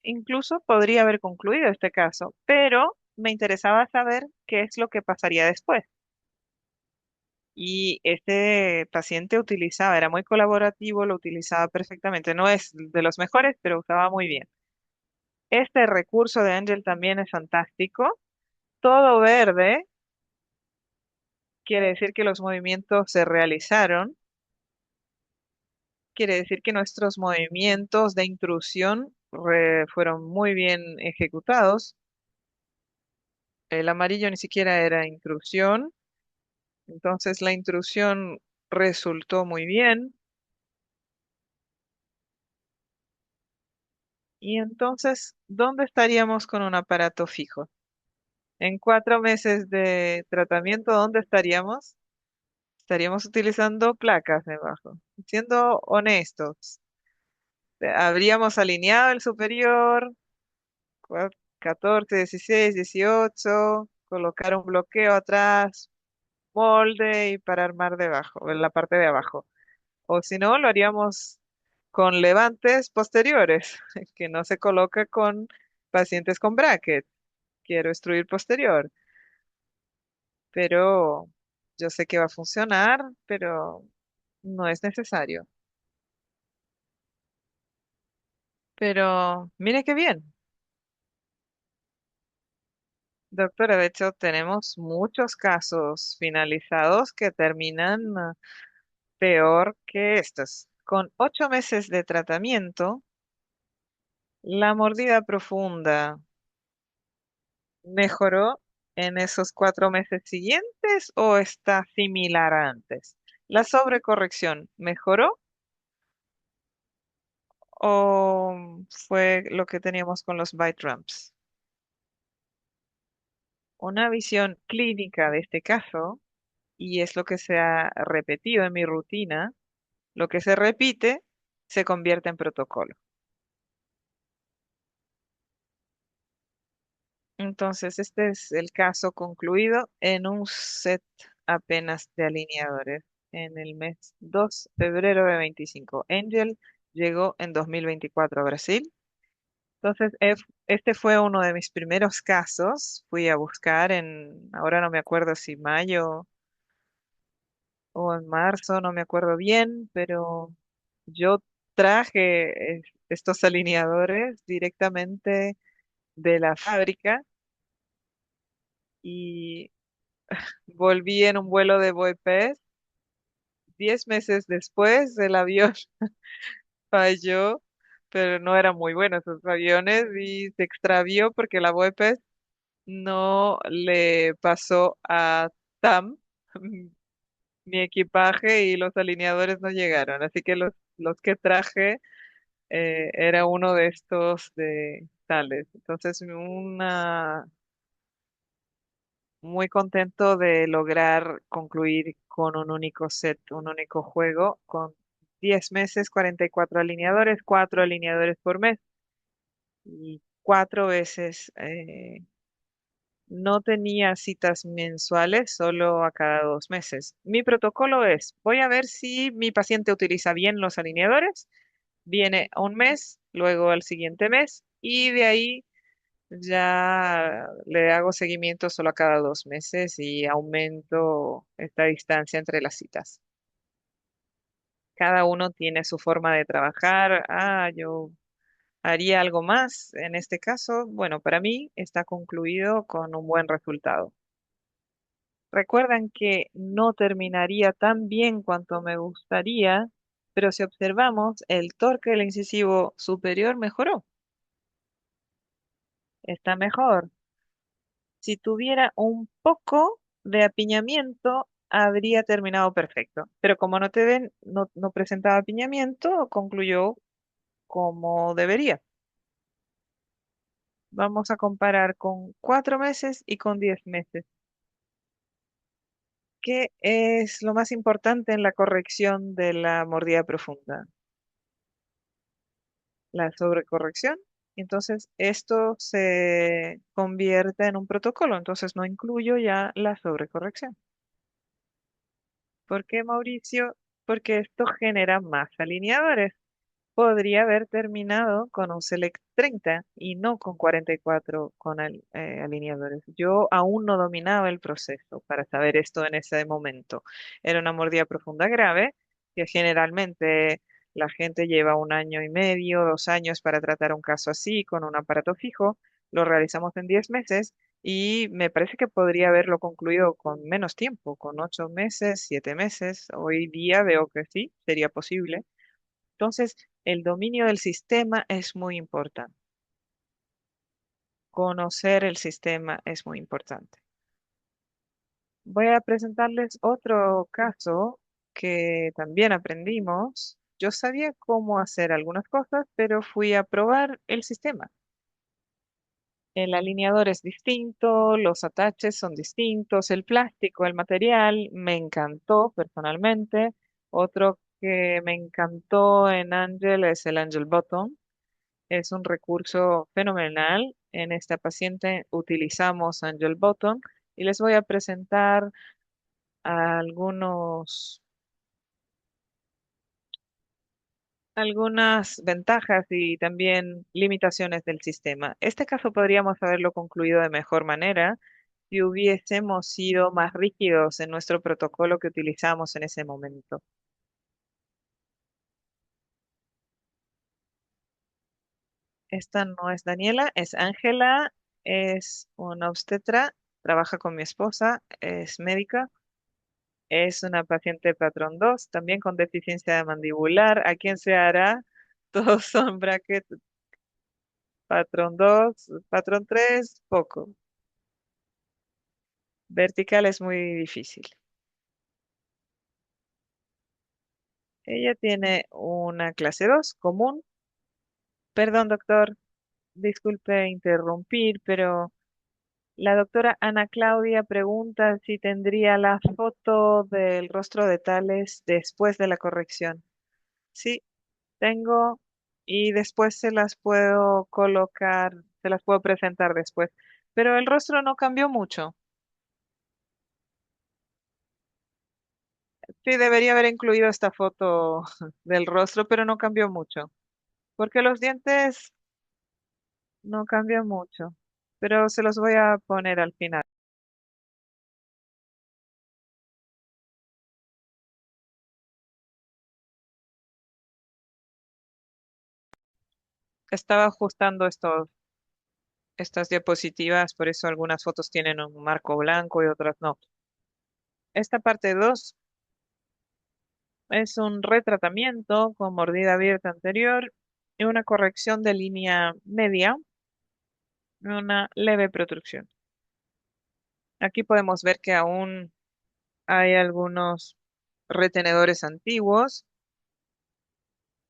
Incluso podría haber concluido este caso, pero me interesaba saber qué es lo que pasaría después. Y este paciente era muy colaborativo, lo utilizaba perfectamente. No es de los mejores, pero usaba muy bien. Este recurso de Angel también es fantástico. Todo verde quiere decir que los movimientos se realizaron. Quiere decir que nuestros movimientos de intrusión fueron muy bien ejecutados. El amarillo ni siquiera era intrusión, entonces la intrusión resultó muy bien. Y entonces, ¿dónde estaríamos con un aparato fijo? En 4 meses de tratamiento, ¿dónde estaríamos? Estaríamos utilizando placas debajo. Siendo honestos, habríamos alineado el superior, 14, 16, 18, colocar un bloqueo atrás, molde y para armar debajo, en la parte de abajo. O si no, lo haríamos con levantes posteriores, que no se coloca con pacientes con bracket. Quiero extruir posterior, pero yo sé que va a funcionar, pero no es necesario. Pero mire qué bien, doctora. De hecho, tenemos muchos casos finalizados que terminan peor que estos. Con 8 meses de tratamiento, la mordida profunda mejoró en esos 4 meses siguientes o está similar a antes. La sobrecorrección mejoró o fue lo que teníamos con los bite ramps. Una visión clínica de este caso, y es lo que se ha repetido en mi rutina, lo que se repite se convierte en protocolo. Entonces, este es el caso concluido en un set apenas de alineadores en el mes 2 de febrero de 25. Angel llegó en 2024 a Brasil. Entonces, este fue uno de mis primeros casos. Fui a buscar ahora no me acuerdo si mayo o en marzo, no me acuerdo bien, pero yo traje estos alineadores directamente de la fábrica y volví en un vuelo de Buepest. 10 meses después, el avión falló, pero no eran muy buenos esos aviones y se extravió porque la Buepest no le pasó a TAM mi equipaje y los alineadores no llegaron. Así que los que traje era uno de estos de tales. Entonces, muy contento de lograr concluir con un único set, un único juego, con 10 meses, 44 alineadores, 4 alineadores por mes y 4 veces. No tenía citas mensuales, solo a cada 2 meses. Mi protocolo es, voy a ver si mi paciente utiliza bien los alineadores, viene un mes, luego al siguiente mes y de ahí ya le hago seguimiento solo a cada 2 meses y aumento esta distancia entre las citas. Cada uno tiene su forma de trabajar. Yo haría algo más en este caso. Bueno, para mí está concluido con un buen resultado. Recuerdan que no terminaría tan bien cuanto me gustaría, pero si observamos, el torque del incisivo superior mejoró. Está mejor. Si tuviera un poco de apiñamiento, habría terminado perfecto. Pero como no te ven, no presentaba apiñamiento, concluyó como debería. Vamos a comparar con 4 meses y con 10 meses. ¿Qué es lo más importante en la corrección de la mordida profunda? La sobrecorrección. Entonces, esto se convierte en un protocolo. Entonces, no incluyo ya la sobrecorrección. ¿Por qué, Mauricio? Porque esto genera más alineadores. Podría haber terminado con un Select 30 y no con 44 con alineadores. Yo aún no dominaba el proceso para saber esto en ese momento. Era una mordida profunda grave que generalmente la gente lleva 1 año y medio, 2 años para tratar un caso así con un aparato fijo. Lo realizamos en 10 meses y me parece que podría haberlo concluido con menos tiempo, con 8 meses, 7 meses. Hoy día veo que sí, sería posible. Entonces, el dominio del sistema es muy importante. Conocer el sistema es muy importante. Voy a presentarles otro caso que también aprendimos. Yo sabía cómo hacer algunas cosas, pero fui a probar el sistema. El alineador es distinto, los ataches son distintos, el plástico, el material, me encantó personalmente. Otro que me encantó en Angel es el Angel Button. Es un recurso fenomenal. En esta paciente utilizamos Angel Button y les voy a presentar algunos, algunas ventajas y también limitaciones del sistema. Este caso podríamos haberlo concluido de mejor manera si hubiésemos sido más rígidos en nuestro protocolo que utilizamos en ese momento. Esta no es Daniela, es Ángela, es una obstetra, trabaja con mi esposa, es médica. Es una paciente patrón 2, también con deficiencia mandibular. ¿A quién se hará? Todos son bracket patrón 2, patrón 3, poco. Vertical es muy difícil. Ella tiene una clase 2 común. Perdón, doctor, disculpe interrumpir, pero la doctora Ana Claudia pregunta si tendría la foto del rostro de Tales después de la corrección. Sí, tengo y después se las puedo colocar, se las puedo presentar después. Pero el rostro no cambió mucho. Sí, debería haber incluido esta foto del rostro, pero no cambió mucho. Porque los dientes no cambian mucho. Pero se los voy a poner al final. Estaba ajustando estas diapositivas, por eso algunas fotos tienen un marco blanco y otras no. Esta parte 2 es un retratamiento con mordida abierta anterior y una corrección de línea media y una leve protrusión. Aquí podemos ver que aún hay algunos retenedores antiguos.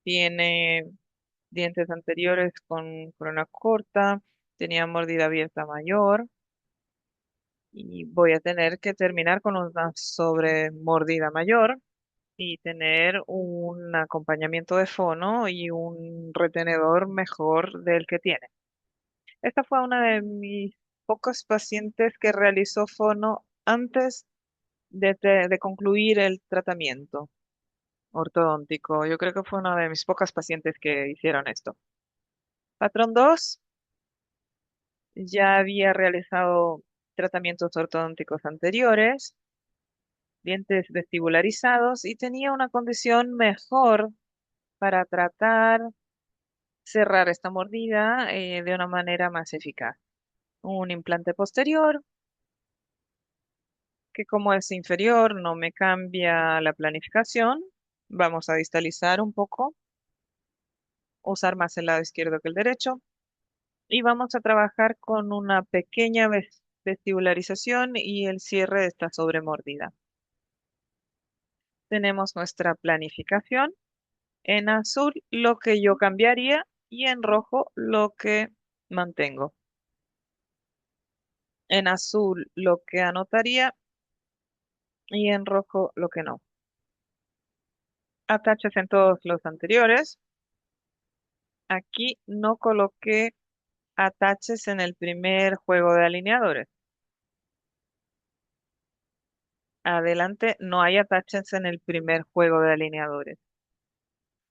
Tiene dientes anteriores con corona corta, tenía mordida abierta mayor y voy a tener que terminar con una sobremordida mayor y tener un acompañamiento de fono y un retenedor mejor del que tiene. Esta fue una de mis pocos pacientes que realizó fono antes de concluir el tratamiento ortodóntico. Yo creo que fue una de mis pocas pacientes que hicieron esto. Patrón 2 ya había realizado tratamientos ortodónticos anteriores, dientes vestibularizados y tenía una condición mejor para tratar cerrar esta mordida de una manera más eficaz. Un implante posterior que como es inferior no me cambia la planificación. Vamos a distalizar un poco, usar más el lado izquierdo que el derecho y vamos a trabajar con una pequeña vestibularización y el cierre de esta sobremordida. Tenemos nuestra planificación. En azul lo que yo cambiaría y en rojo lo que mantengo. En azul lo que anotaría y en rojo lo que no. Ataches en todos los anteriores. Aquí no coloqué ataches en el primer juego de alineadores. Adelante, no hay ataches en el primer juego de alineadores.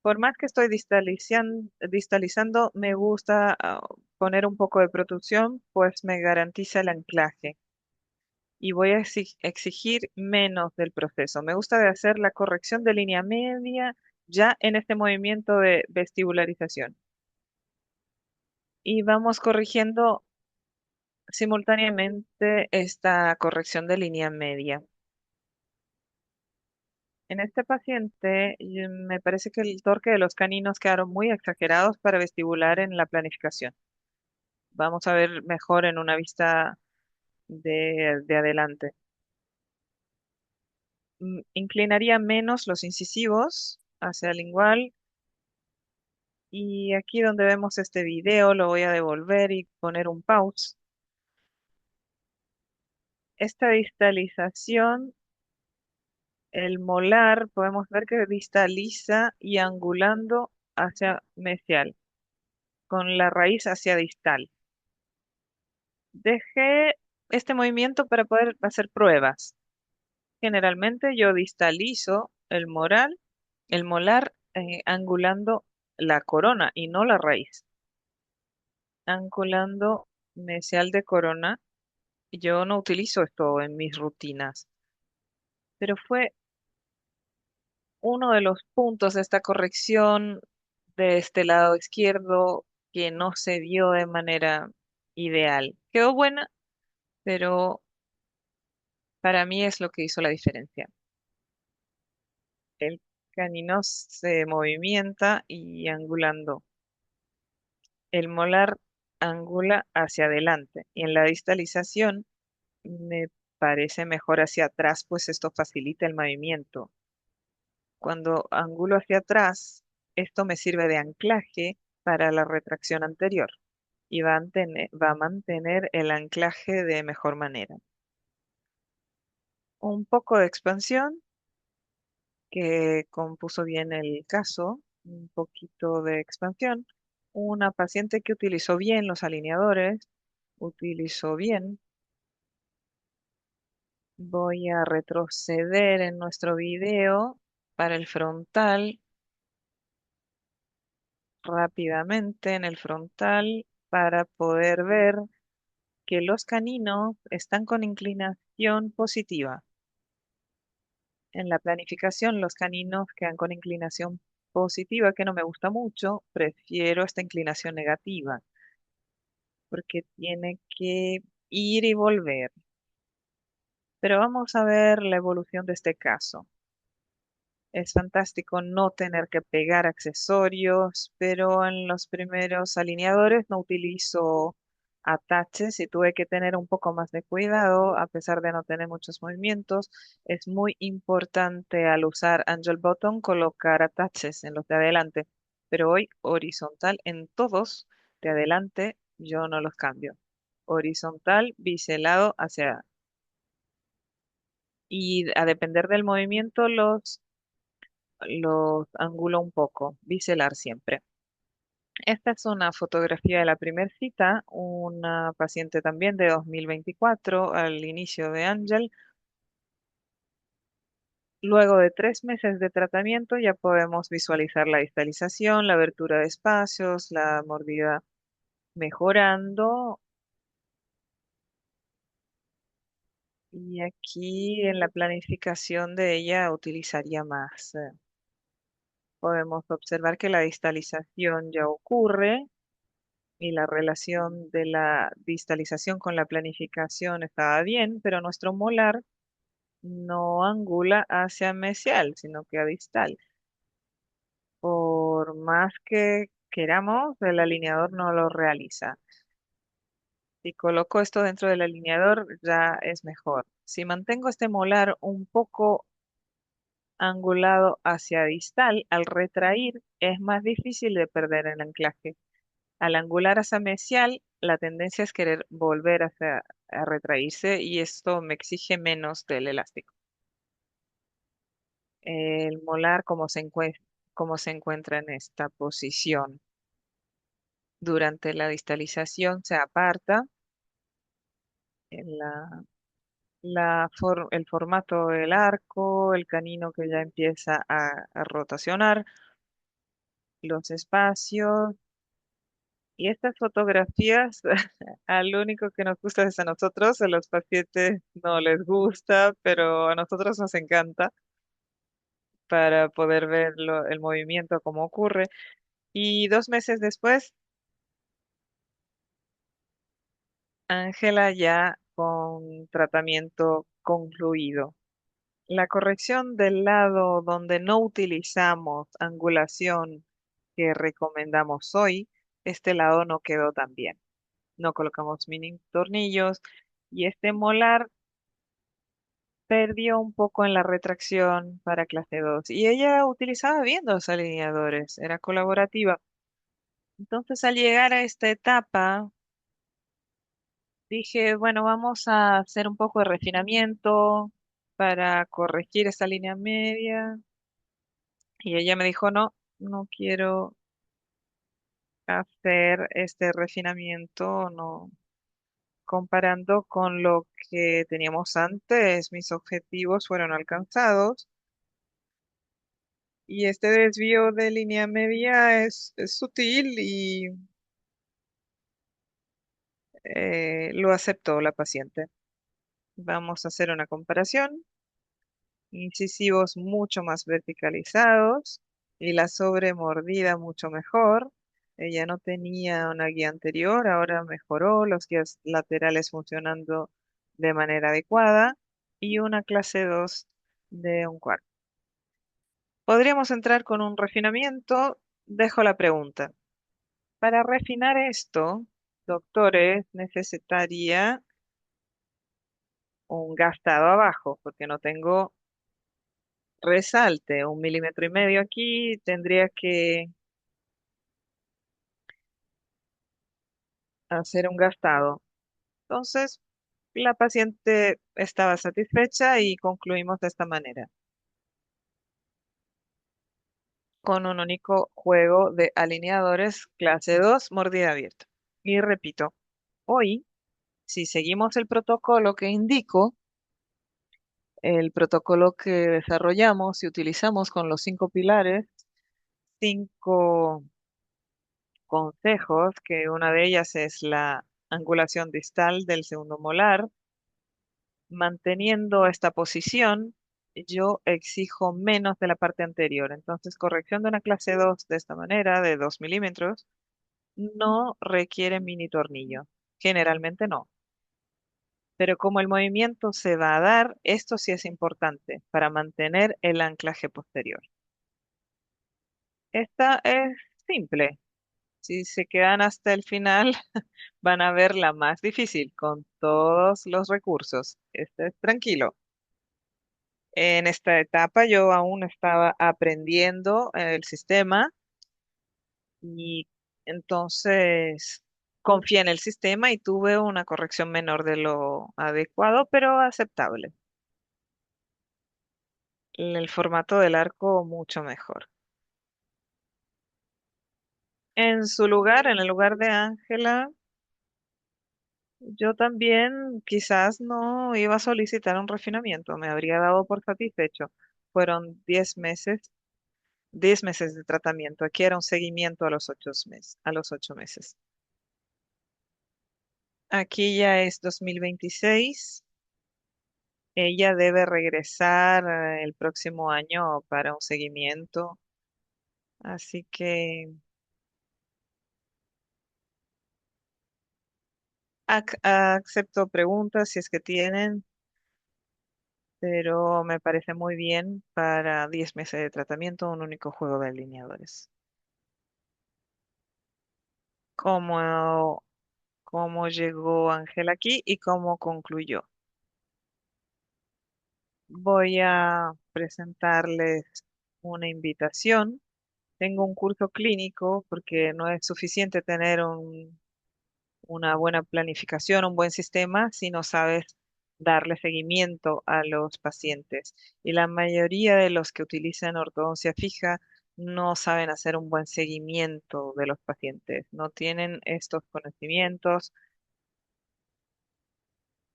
Por más que estoy distalizando, me gusta poner un poco de protección, pues me garantiza el anclaje. Y voy a exigir menos del proceso. Me gusta de hacer la corrección de línea media ya en este movimiento de vestibularización. Y vamos corrigiendo simultáneamente esta corrección de línea media. En este paciente, me parece que el torque de los caninos quedaron muy exagerados para vestibular en la planificación. vamos a ver mejor en una vista de adelante. Inclinaría menos los incisivos hacia el lingual y aquí donde vemos este video lo voy a devolver y poner un pause. Esta distalización, el molar, podemos ver que distaliza y angulando hacia mesial, con la raíz hacia distal. Dejé este movimiento para poder hacer pruebas. Generalmente yo distalizo el molar, angulando la corona y no la raíz. Angulando mesial de corona. Yo no utilizo esto en mis rutinas, pero fue uno de los puntos de esta corrección de este lado izquierdo que no se vio de manera ideal. Quedó buena, pero para mí es lo que hizo la diferencia. El canino se movimienta y angulando. El molar angula hacia adelante y en la distalización me parece mejor hacia atrás, pues esto facilita el movimiento. Cuando angulo hacia atrás, esto me sirve de anclaje para la retracción anterior y va a mantener el anclaje de mejor manera. Un poco de expansión que compuso bien el caso, un poquito de expansión. Una paciente que utilizó bien los alineadores, utilizó bien. Voy a retroceder en nuestro video para el frontal rápidamente en el frontal para poder ver que los caninos están con inclinación positiva. En la planificación, los caninos quedan con inclinación positiva, que no me gusta mucho, prefiero esta inclinación negativa, porque tiene que ir y volver. Pero vamos a ver la evolución de este caso. Es fantástico no tener que pegar accesorios, pero en los primeros alineadores no utilizo ataches y tuve que tener un poco más de cuidado a pesar de no tener muchos movimientos. Es muy importante al usar Angel Bottom colocar ataches en los de adelante, pero hoy horizontal en todos de adelante yo no los cambio. Horizontal, biselado hacia y a depender del movimiento los angulo un poco, biselar siempre. Esta es una fotografía de la primera cita, una paciente también de 2024 al inicio de Ángel. Luego de 3 meses de tratamiento ya podemos visualizar la distalización, la abertura de espacios, la mordida mejorando. Y aquí en la planificación de ella utilizaría más. Podemos observar que la distalización ya ocurre y la relación de la distalización con la planificación estaba bien, pero nuestro molar no angula hacia mesial, sino que a distal. Por más que queramos, el alineador no lo realiza. Si coloco esto dentro del alineador, ya es mejor. Si mantengo este molar un poco angulado hacia distal, al retraer es más difícil de perder el anclaje. Al angular hacia mesial, la tendencia es querer volver a retraerse y esto me exige menos del elástico. El molar, como se encuentra en esta posición. Durante la distalización se aparta en el formato del arco, el canino que ya empieza a rotacionar, los espacios. Y estas fotografías, al único que nos gusta es a nosotros, a los pacientes no les gusta, pero a nosotros nos encanta para poder ver el movimiento, cómo ocurre. Y 2 meses después, Ángela ya con tratamiento concluido. La corrección del lado donde no utilizamos angulación que recomendamos hoy, este lado no quedó tan bien. no colocamos mini tornillos y este molar perdió un poco en la retracción para clase 2 y ella utilizaba bien los alineadores, era colaborativa. Entonces, al llegar a esta etapa, dije, bueno, vamos a hacer un poco de refinamiento para corregir esta línea media. Y ella me dijo, no, no quiero hacer este refinamiento, no. Comparando con lo que teníamos antes, mis objetivos fueron alcanzados y este desvío de línea media es sutil y lo aceptó la paciente. Vamos a hacer una comparación. Incisivos mucho más verticalizados y la sobremordida mucho mejor. Ella no tenía una guía anterior, ahora mejoró, los guías laterales funcionando de manera adecuada y una clase 2 de un cuarto. Podríamos entrar con un refinamiento. Dejo la pregunta. Para refinar esto, doctores, necesitaría un gastado abajo, porque no tengo resalte, 1,5 mm aquí, tendría que hacer un gastado. Entonces, la paciente estaba satisfecha y concluimos de esta manera, con un único juego de alineadores clase 2 mordida abierta. Y repito, hoy, si seguimos el protocolo que indico, el protocolo que desarrollamos y utilizamos con los 5 pilares, 5 consejos, que una de ellas es la angulación distal del segundo molar. Manteniendo esta posición, yo exijo menos de la parte anterior. Entonces, corrección de una clase 2 de esta manera, de 2 milímetros, no requiere mini tornillo. Generalmente no. Pero como el movimiento se va a dar, esto sí es importante para mantener el anclaje posterior. Esta es simple. Si se quedan hasta el final, van a ver la más difícil con todos los recursos. Este es tranquilo. En esta etapa yo aún estaba aprendiendo el sistema y entonces confié en el sistema y tuve una corrección menor de lo adecuado, pero aceptable. El formato del arco mucho mejor. En su lugar, en el lugar de Ángela, yo también quizás no iba a solicitar un refinamiento, me habría dado por satisfecho. Fueron 10 meses, 10 meses de tratamiento. Aquí era un seguimiento a los 8 meses, a los 8 meses. Aquí ya es 2026. Ella debe regresar el próximo año para un seguimiento. Así que acepto preguntas si es que tienen, pero me parece muy bien para 10 meses de tratamiento un único juego de alineadores. ¿Cómo, cómo llegó Ángel aquí y cómo concluyó? Voy a presentarles una invitación. Tengo un curso clínico porque no es suficiente tener una buena planificación, un buen sistema si no sabes darle seguimiento a los pacientes. Y la mayoría de los que utilizan ortodoncia fija no saben hacer un buen seguimiento de los pacientes, no tienen estos conocimientos.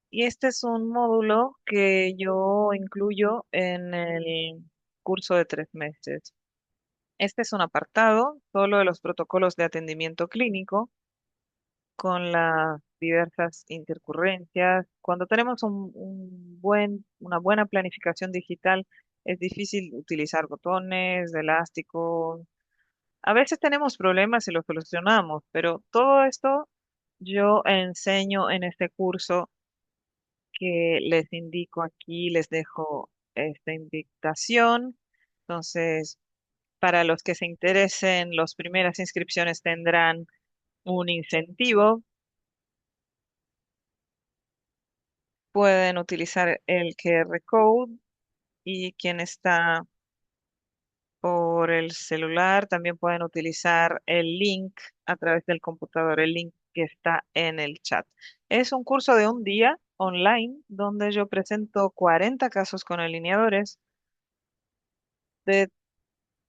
Y este es un módulo que yo incluyo en el curso de 3 meses. Este es un apartado solo de los protocolos de atendimiento clínico con las diversas intercurrencias. Cuando tenemos una buena planificación digital, es difícil utilizar botones, elásticos. A veces tenemos problemas y los solucionamos, pero todo esto yo enseño en este curso que les indico aquí, les dejo esta invitación. Entonces, para los que se interesen, las primeras inscripciones tendrán un incentivo pueden utilizar el QR code y quien está por el celular también pueden utilizar el link a través del computador, el link que está en el chat. Es un curso de un día online donde yo presento 40 casos con alineadores de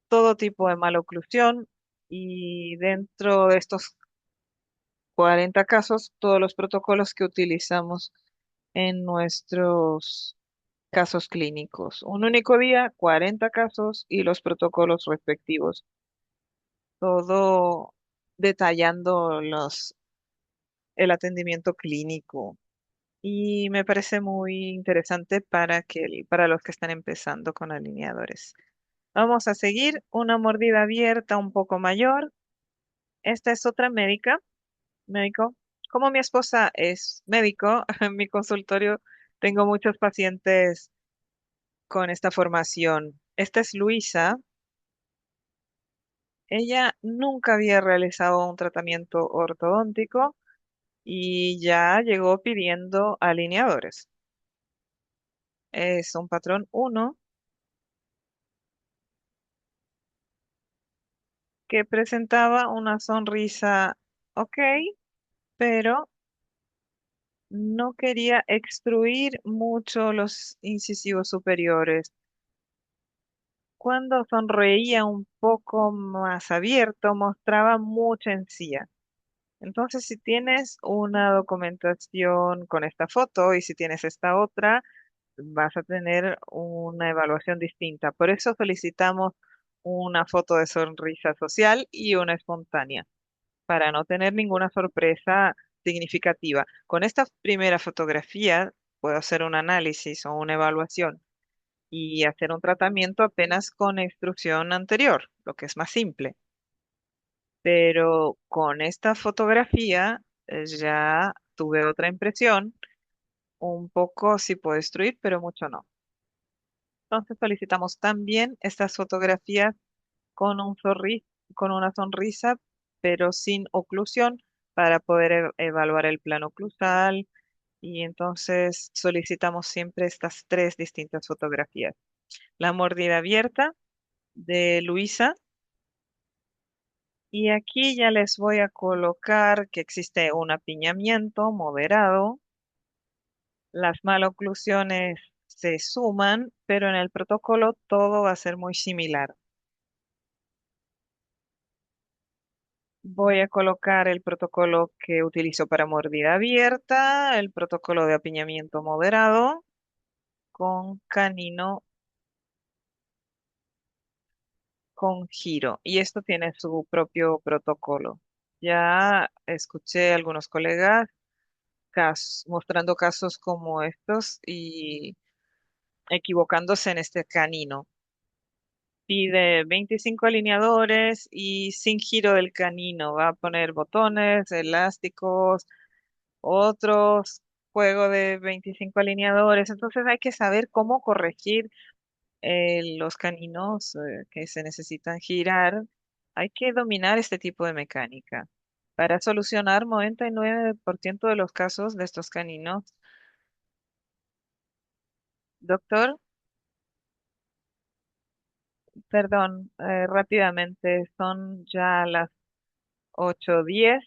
todo tipo de maloclusión y dentro de estos 40 casos, todos los protocolos que utilizamos en nuestros casos clínicos. Un único día, 40 casos y los protocolos respectivos. Todo detallando el atendimiento clínico. Y me parece muy interesante para los que están empezando con alineadores. Vamos a seguir una mordida abierta un poco mayor. Esta es otra médico. Como mi esposa es médico, en mi consultorio tengo muchos pacientes con esta formación. Esta es Luisa. Ella nunca había realizado un tratamiento ortodóntico y ya llegó pidiendo alineadores. Es un patrón uno que presentaba una sonrisa ok, pero no quería extruir mucho los incisivos superiores. Cuando sonreía un poco más abierto, mostraba mucha encía. Entonces, si tienes una documentación con esta foto y si tienes esta otra, vas a tener una evaluación distinta. Por eso solicitamos una foto de sonrisa social y una espontánea, para no tener ninguna sorpresa significativa. Con esta primera fotografía puedo hacer un análisis o una evaluación y hacer un tratamiento apenas con instrucción anterior, lo que es más simple. Pero con esta fotografía ya tuve otra impresión, un poco sí puedo destruir, pero mucho no. Entonces solicitamos también estas fotografías con con una sonrisa, pero sin oclusión, para poder evaluar el plano oclusal. Y entonces solicitamos siempre estas tres distintas fotografías. La mordida abierta de Luisa. Y aquí ya les voy a colocar que existe un apiñamiento moderado. Las maloclusiones se suman, pero en el protocolo todo va a ser muy similar. Voy a colocar el protocolo que utilizo para mordida abierta, el protocolo de apiñamiento moderado con canino con giro. Y esto tiene su propio protocolo. Ya escuché a algunos colegas mostrando casos como estos y equivocándose en este canino. Pide 25 alineadores y sin giro del canino. Va a poner botones, elásticos, otros juego de 25 alineadores. Entonces hay que saber cómo corregir los caninos que se necesitan girar. Hay que dominar este tipo de mecánica para solucionar 99% de los casos de estos caninos. Doctor, perdón, rápidamente, son ya las 8:10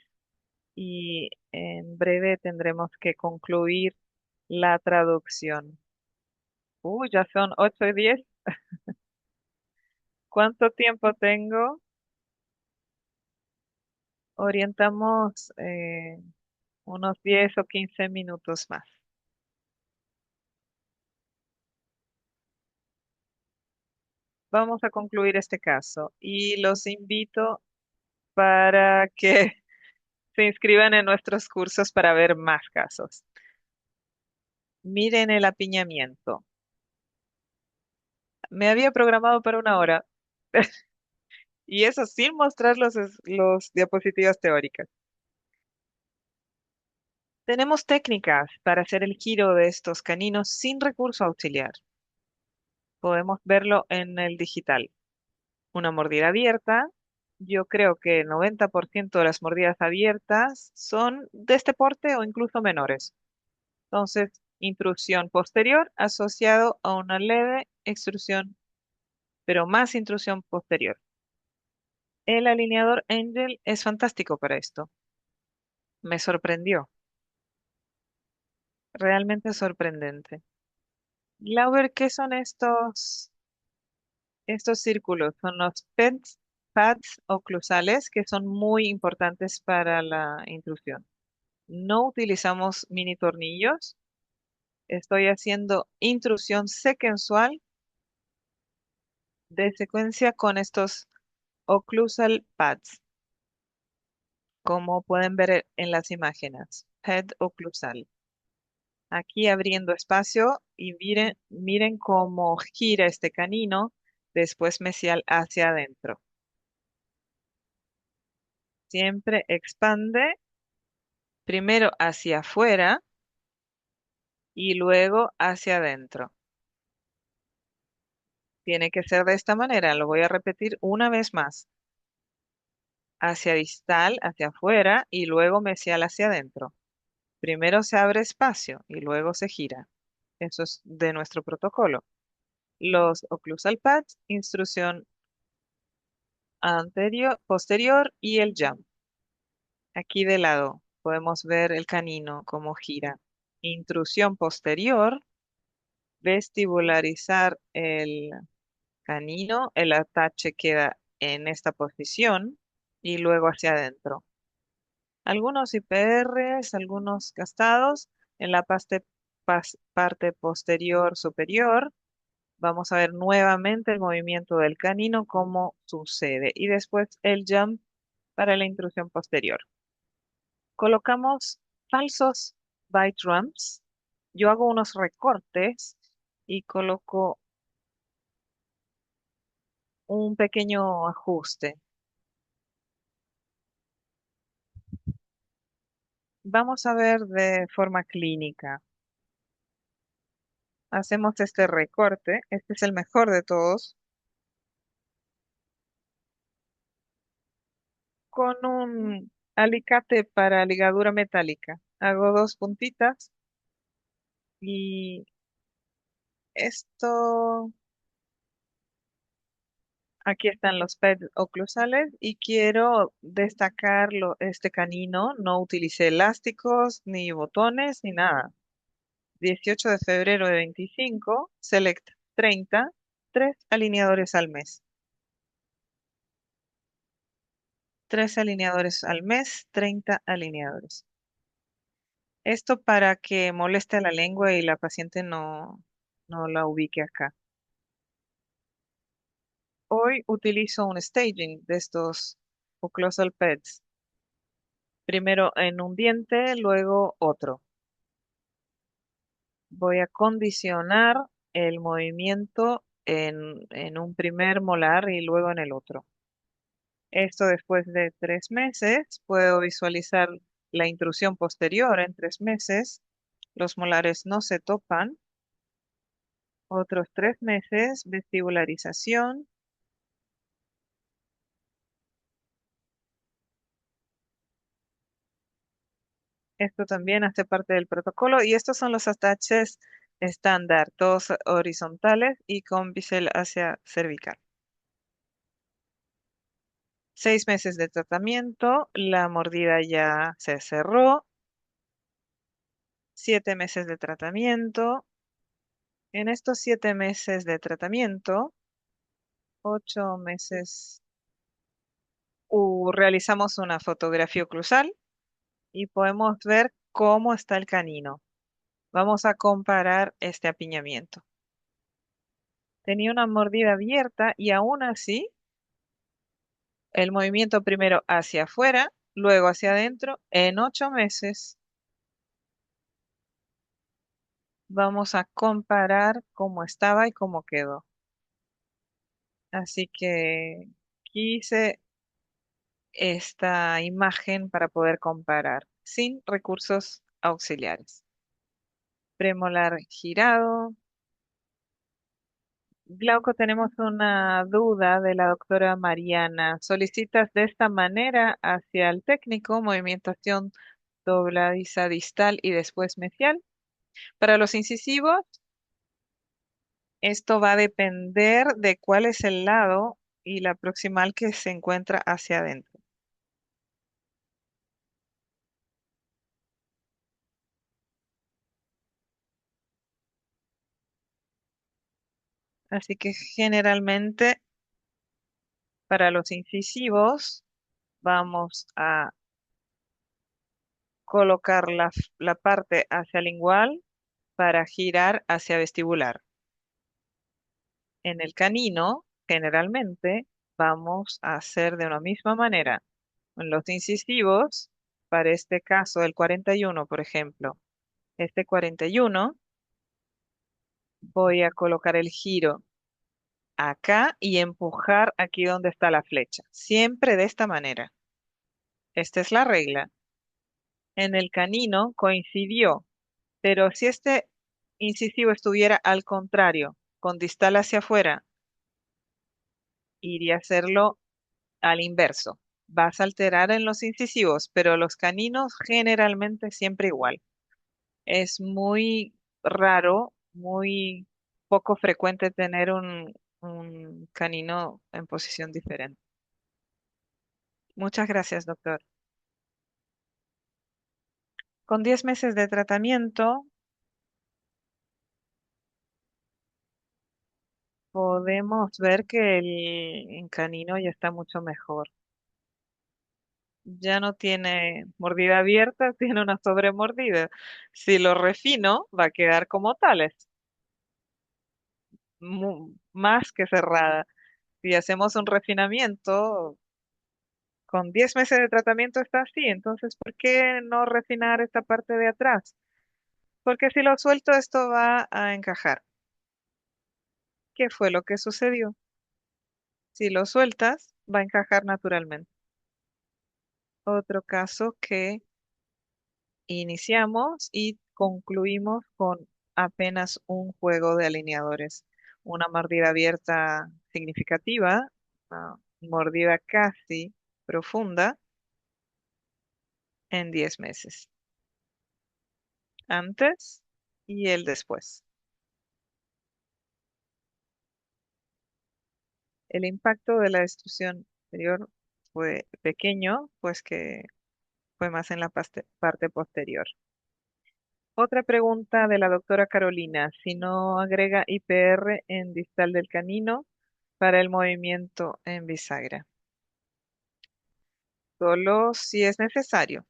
y en breve tendremos que concluir la traducción. Ya son 8:10. ¿Cuánto tiempo tengo? Orientamos unos 10 o 15 minutos más. Vamos a concluir este caso y los invito para que se inscriban en nuestros cursos para ver más casos. Miren el apiñamiento. Me había programado para una hora y eso sin mostrar los diapositivas teóricas. Tenemos técnicas para hacer el giro de estos caninos sin recurso auxiliar. Podemos verlo en el digital. Una mordida abierta. Yo creo que el 90% de las mordidas abiertas son de este porte o incluso menores. Entonces, intrusión posterior asociado a una leve extrusión, pero más intrusión posterior. El alineador Angel es fantástico para esto. Me sorprendió, realmente sorprendente. Glauber, ¿qué son estos círculos? Son los pads oclusales que son muy importantes para la intrusión. No utilizamos mini tornillos. Estoy haciendo intrusión secuencial de secuencia con estos occlusal pads, como pueden ver en las imágenes. Pad oclusal. Aquí abriendo espacio y miren cómo gira este canino, después mesial hacia adentro. Siempre expande, primero hacia afuera y luego hacia adentro. Tiene que ser de esta manera, lo voy a repetir una vez más. Hacia distal, hacia afuera y luego mesial hacia adentro. Primero se abre espacio y luego se gira. Eso es de nuestro protocolo. Los occlusal pads, instrucción anterior, posterior y el jump. Aquí de lado podemos ver el canino cómo gira. Intrusión posterior, vestibularizar el canino, el atache queda en esta posición y luego hacia adentro. Algunos IPRs, algunos gastados en la parte posterior superior. Vamos a ver nuevamente el movimiento del canino, cómo sucede. Y después el jump para la intrusión posterior. Colocamos falsos bite ramps. Yo hago unos recortes y coloco un pequeño ajuste. Vamos a ver de forma clínica. Hacemos este recorte. Este es el mejor de todos. Con un alicate para ligadura metálica. Hago dos puntitas y esto, aquí están los pads oclusales y quiero destacar este canino. No utilicé elásticos, ni botones, ni nada. 18 de febrero de 25, Select 30, 3 alineadores al mes. 3 alineadores al mes, 30 alineadores. Esto para que moleste a la lengua y la paciente no la ubique acá. Hoy utilizo un staging de estos occlusal pads. Primero en un diente, luego otro. Voy a condicionar el movimiento en un primer molar y luego en el otro. Esto después de 3 meses, puedo visualizar la intrusión posterior en 3 meses. Los molares no se topan. Otros 3 meses, vestibularización. Esto también hace parte del protocolo. Y estos son los ataches estándar, todos horizontales y con bisel hacia cervical. 6 meses de tratamiento, la mordida ya se cerró. 7 meses de tratamiento. En estos 7 meses de tratamiento, 8 meses, realizamos una fotografía oclusal y podemos ver cómo está el canino. Vamos a comparar este apiñamiento. Tenía una mordida abierta y aún así el movimiento primero hacia afuera, luego hacia adentro. En 8 meses vamos a comparar cómo estaba y cómo quedó. Así que quise esta imagen para poder comparar sin recursos auxiliares. Premolar girado. Glauco, tenemos una duda de la doctora Mariana. ¿Solicitas de esta manera hacia el técnico, movimentación dobladiza distal y después mesial? Para los incisivos, esto va a depender de cuál es el lado y la proximal que se encuentra hacia adentro. Así que generalmente para los incisivos vamos a colocar la parte hacia lingual para girar hacia vestibular. En el canino, generalmente, vamos a hacer de una misma manera. En los incisivos, para este caso, el 41, por ejemplo, este 41, voy a colocar el giro acá y empujar aquí donde está la flecha. Siempre de esta manera. Esta es la regla. En el canino coincidió, pero si este incisivo estuviera al contrario, con distal hacia afuera, iría a hacerlo al inverso. Vas a alterar en los incisivos, pero los caninos generalmente siempre igual. Es muy raro, muy poco frecuente tener un canino en posición diferente. Muchas gracias, doctor. Con 10 meses de tratamiento podemos ver que el canino ya está mucho mejor. Ya no tiene mordida abierta, tiene una sobremordida. Si lo refino, va a quedar como tales, más que cerrada. Si hacemos un refinamiento, con 10 meses de tratamiento está así, entonces, ¿por qué no refinar esta parte de atrás? Porque si lo suelto, esto va a encajar. ¿Qué fue lo que sucedió? Si lo sueltas, va a encajar naturalmente. Otro caso que iniciamos y concluimos con apenas un juego de alineadores. Una mordida abierta significativa, una mordida casi profunda en 10 meses. Antes y el después. El impacto de la destrucción anterior fue pequeño, pues que fue más en la parte posterior. Otra pregunta de la doctora Carolina, si no agrega IPR en distal del canino para el movimiento en bisagra. Solo si es necesario.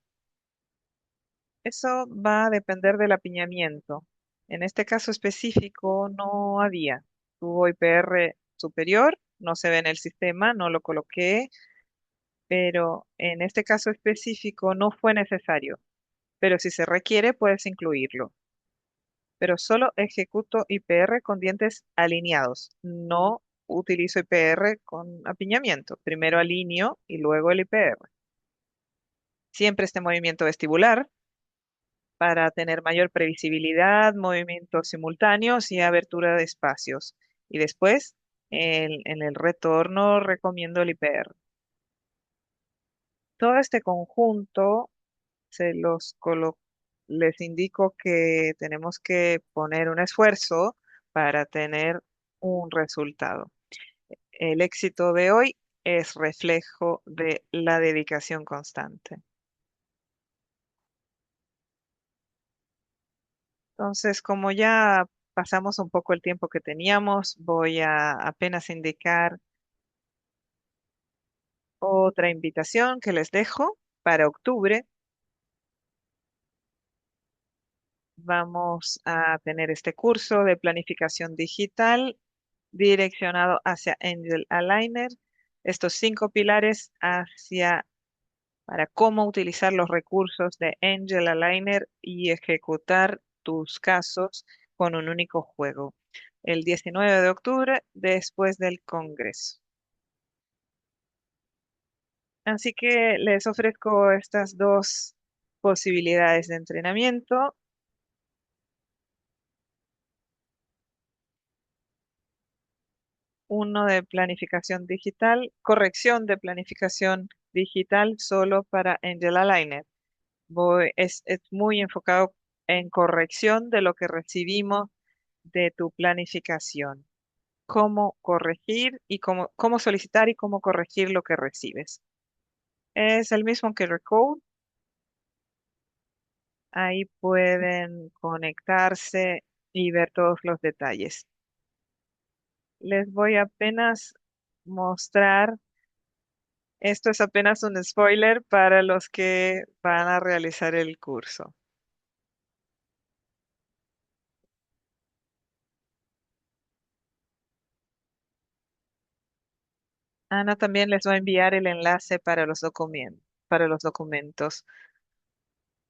Eso va a depender del apiñamiento. En este caso específico no había. Tuvo IPR superior, no se ve en el sistema, no lo coloqué, pero en este caso específico no fue necesario. Pero si se requiere, puedes incluirlo. Pero solo ejecuto IPR con dientes alineados. No utilizo IPR con apiñamiento. Primero alineo y luego el IPR. Siempre este movimiento vestibular para tener mayor previsibilidad, movimientos simultáneos y abertura de espacios. Y después, en el retorno, recomiendo el IPR. Todo este conjunto se les indico que tenemos que poner un esfuerzo para tener un resultado. El éxito de hoy es reflejo de la dedicación constante. Entonces, como ya pasamos un poco el tiempo que teníamos, voy a apenas indicar otra invitación que les dejo para octubre. Vamos a tener este curso de planificación digital direccionado hacia Angel Aligner. Estos 5 pilares para cómo utilizar los recursos de Angel Aligner y ejecutar tus casos con un único juego. El 19 de octubre, después del Congreso. Así que les ofrezco estas dos posibilidades de entrenamiento. Uno de planificación digital, corrección de planificación digital solo para Angel Aligner. Es muy enfocado en corrección de lo que recibimos de tu planificación. Cómo corregir y cómo solicitar y cómo corregir lo que recibes. Es el mismo que Recode. Ahí pueden conectarse y ver todos los detalles. Les voy a apenas mostrar. Esto es apenas un spoiler para los que van a realizar el curso. Ana también les va a enviar el enlace para los documentos.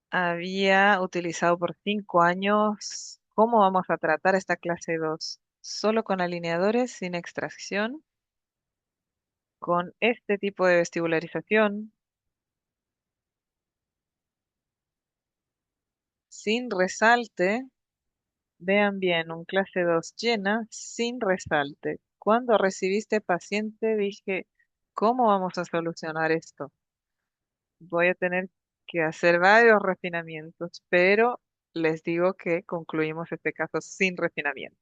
Había utilizado por 5 años. ¿Cómo vamos a tratar esta clase 2? Solo con alineadores, sin extracción, con este tipo de vestibularización, sin resalte. Vean bien, un clase 2 llena, sin resalte. Cuando recibiste paciente, dije, ¿cómo vamos a solucionar esto? Voy a tener que hacer varios refinamientos, pero les digo que concluimos este caso sin refinamiento.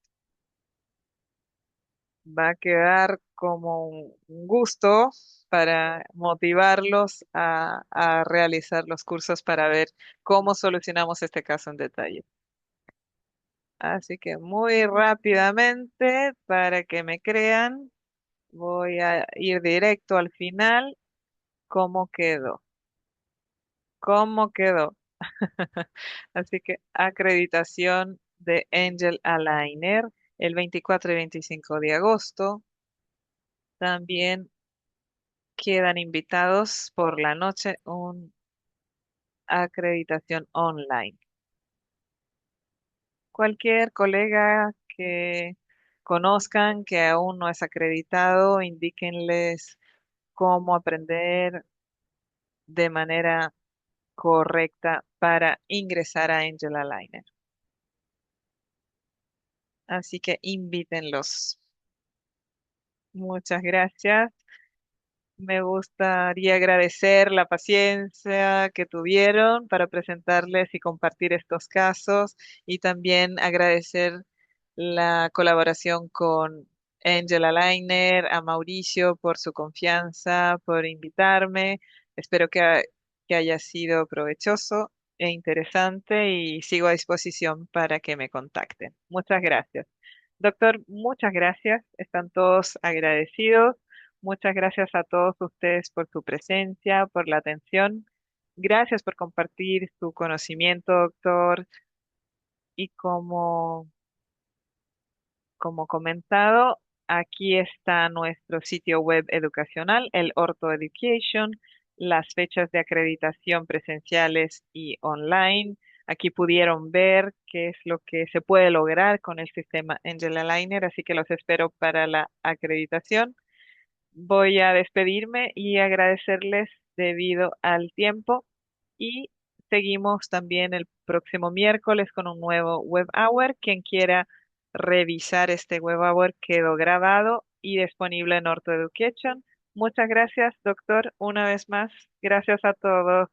Va a quedar como un gusto para motivarlos a realizar los cursos para ver cómo solucionamos este caso en detalle. Así que muy rápidamente, para que me crean, voy a ir directo al final. ¿Cómo quedó? ¿Cómo quedó? Así que acreditación de Angel Aligner el 24 y 25 de agosto. También quedan invitados por la noche un acreditación online. Cualquier colega que conozcan que aún no es acreditado, indíquenles cómo aprender de manera correcta para ingresar a Angel Aligner. Así que invítenlos. Muchas gracias. Me gustaría agradecer la paciencia que tuvieron para presentarles y compartir estos casos y también agradecer la colaboración con Angel Aligner, a Mauricio por su confianza, por invitarme. Espero que haya sido provechoso e interesante y sigo a disposición para que me contacten. Muchas gracias. Doctor, muchas gracias. Están todos agradecidos. Muchas gracias a todos ustedes por su presencia, por la atención. Gracias por compartir su conocimiento, doctor. Y como comentado, aquí está nuestro sitio web educacional, el Ortho Education, las fechas de acreditación presenciales y online. Aquí pudieron ver qué es lo que se puede lograr con el sistema Angel Aligner, así que los espero para la acreditación. Voy a despedirme y agradecerles debido al tiempo y seguimos también el próximo miércoles con un nuevo Web Hour. Quien quiera revisar este Web Hour quedó grabado y disponible en Ortho Education. Muchas gracias, doctor, una vez más. Gracias a todos.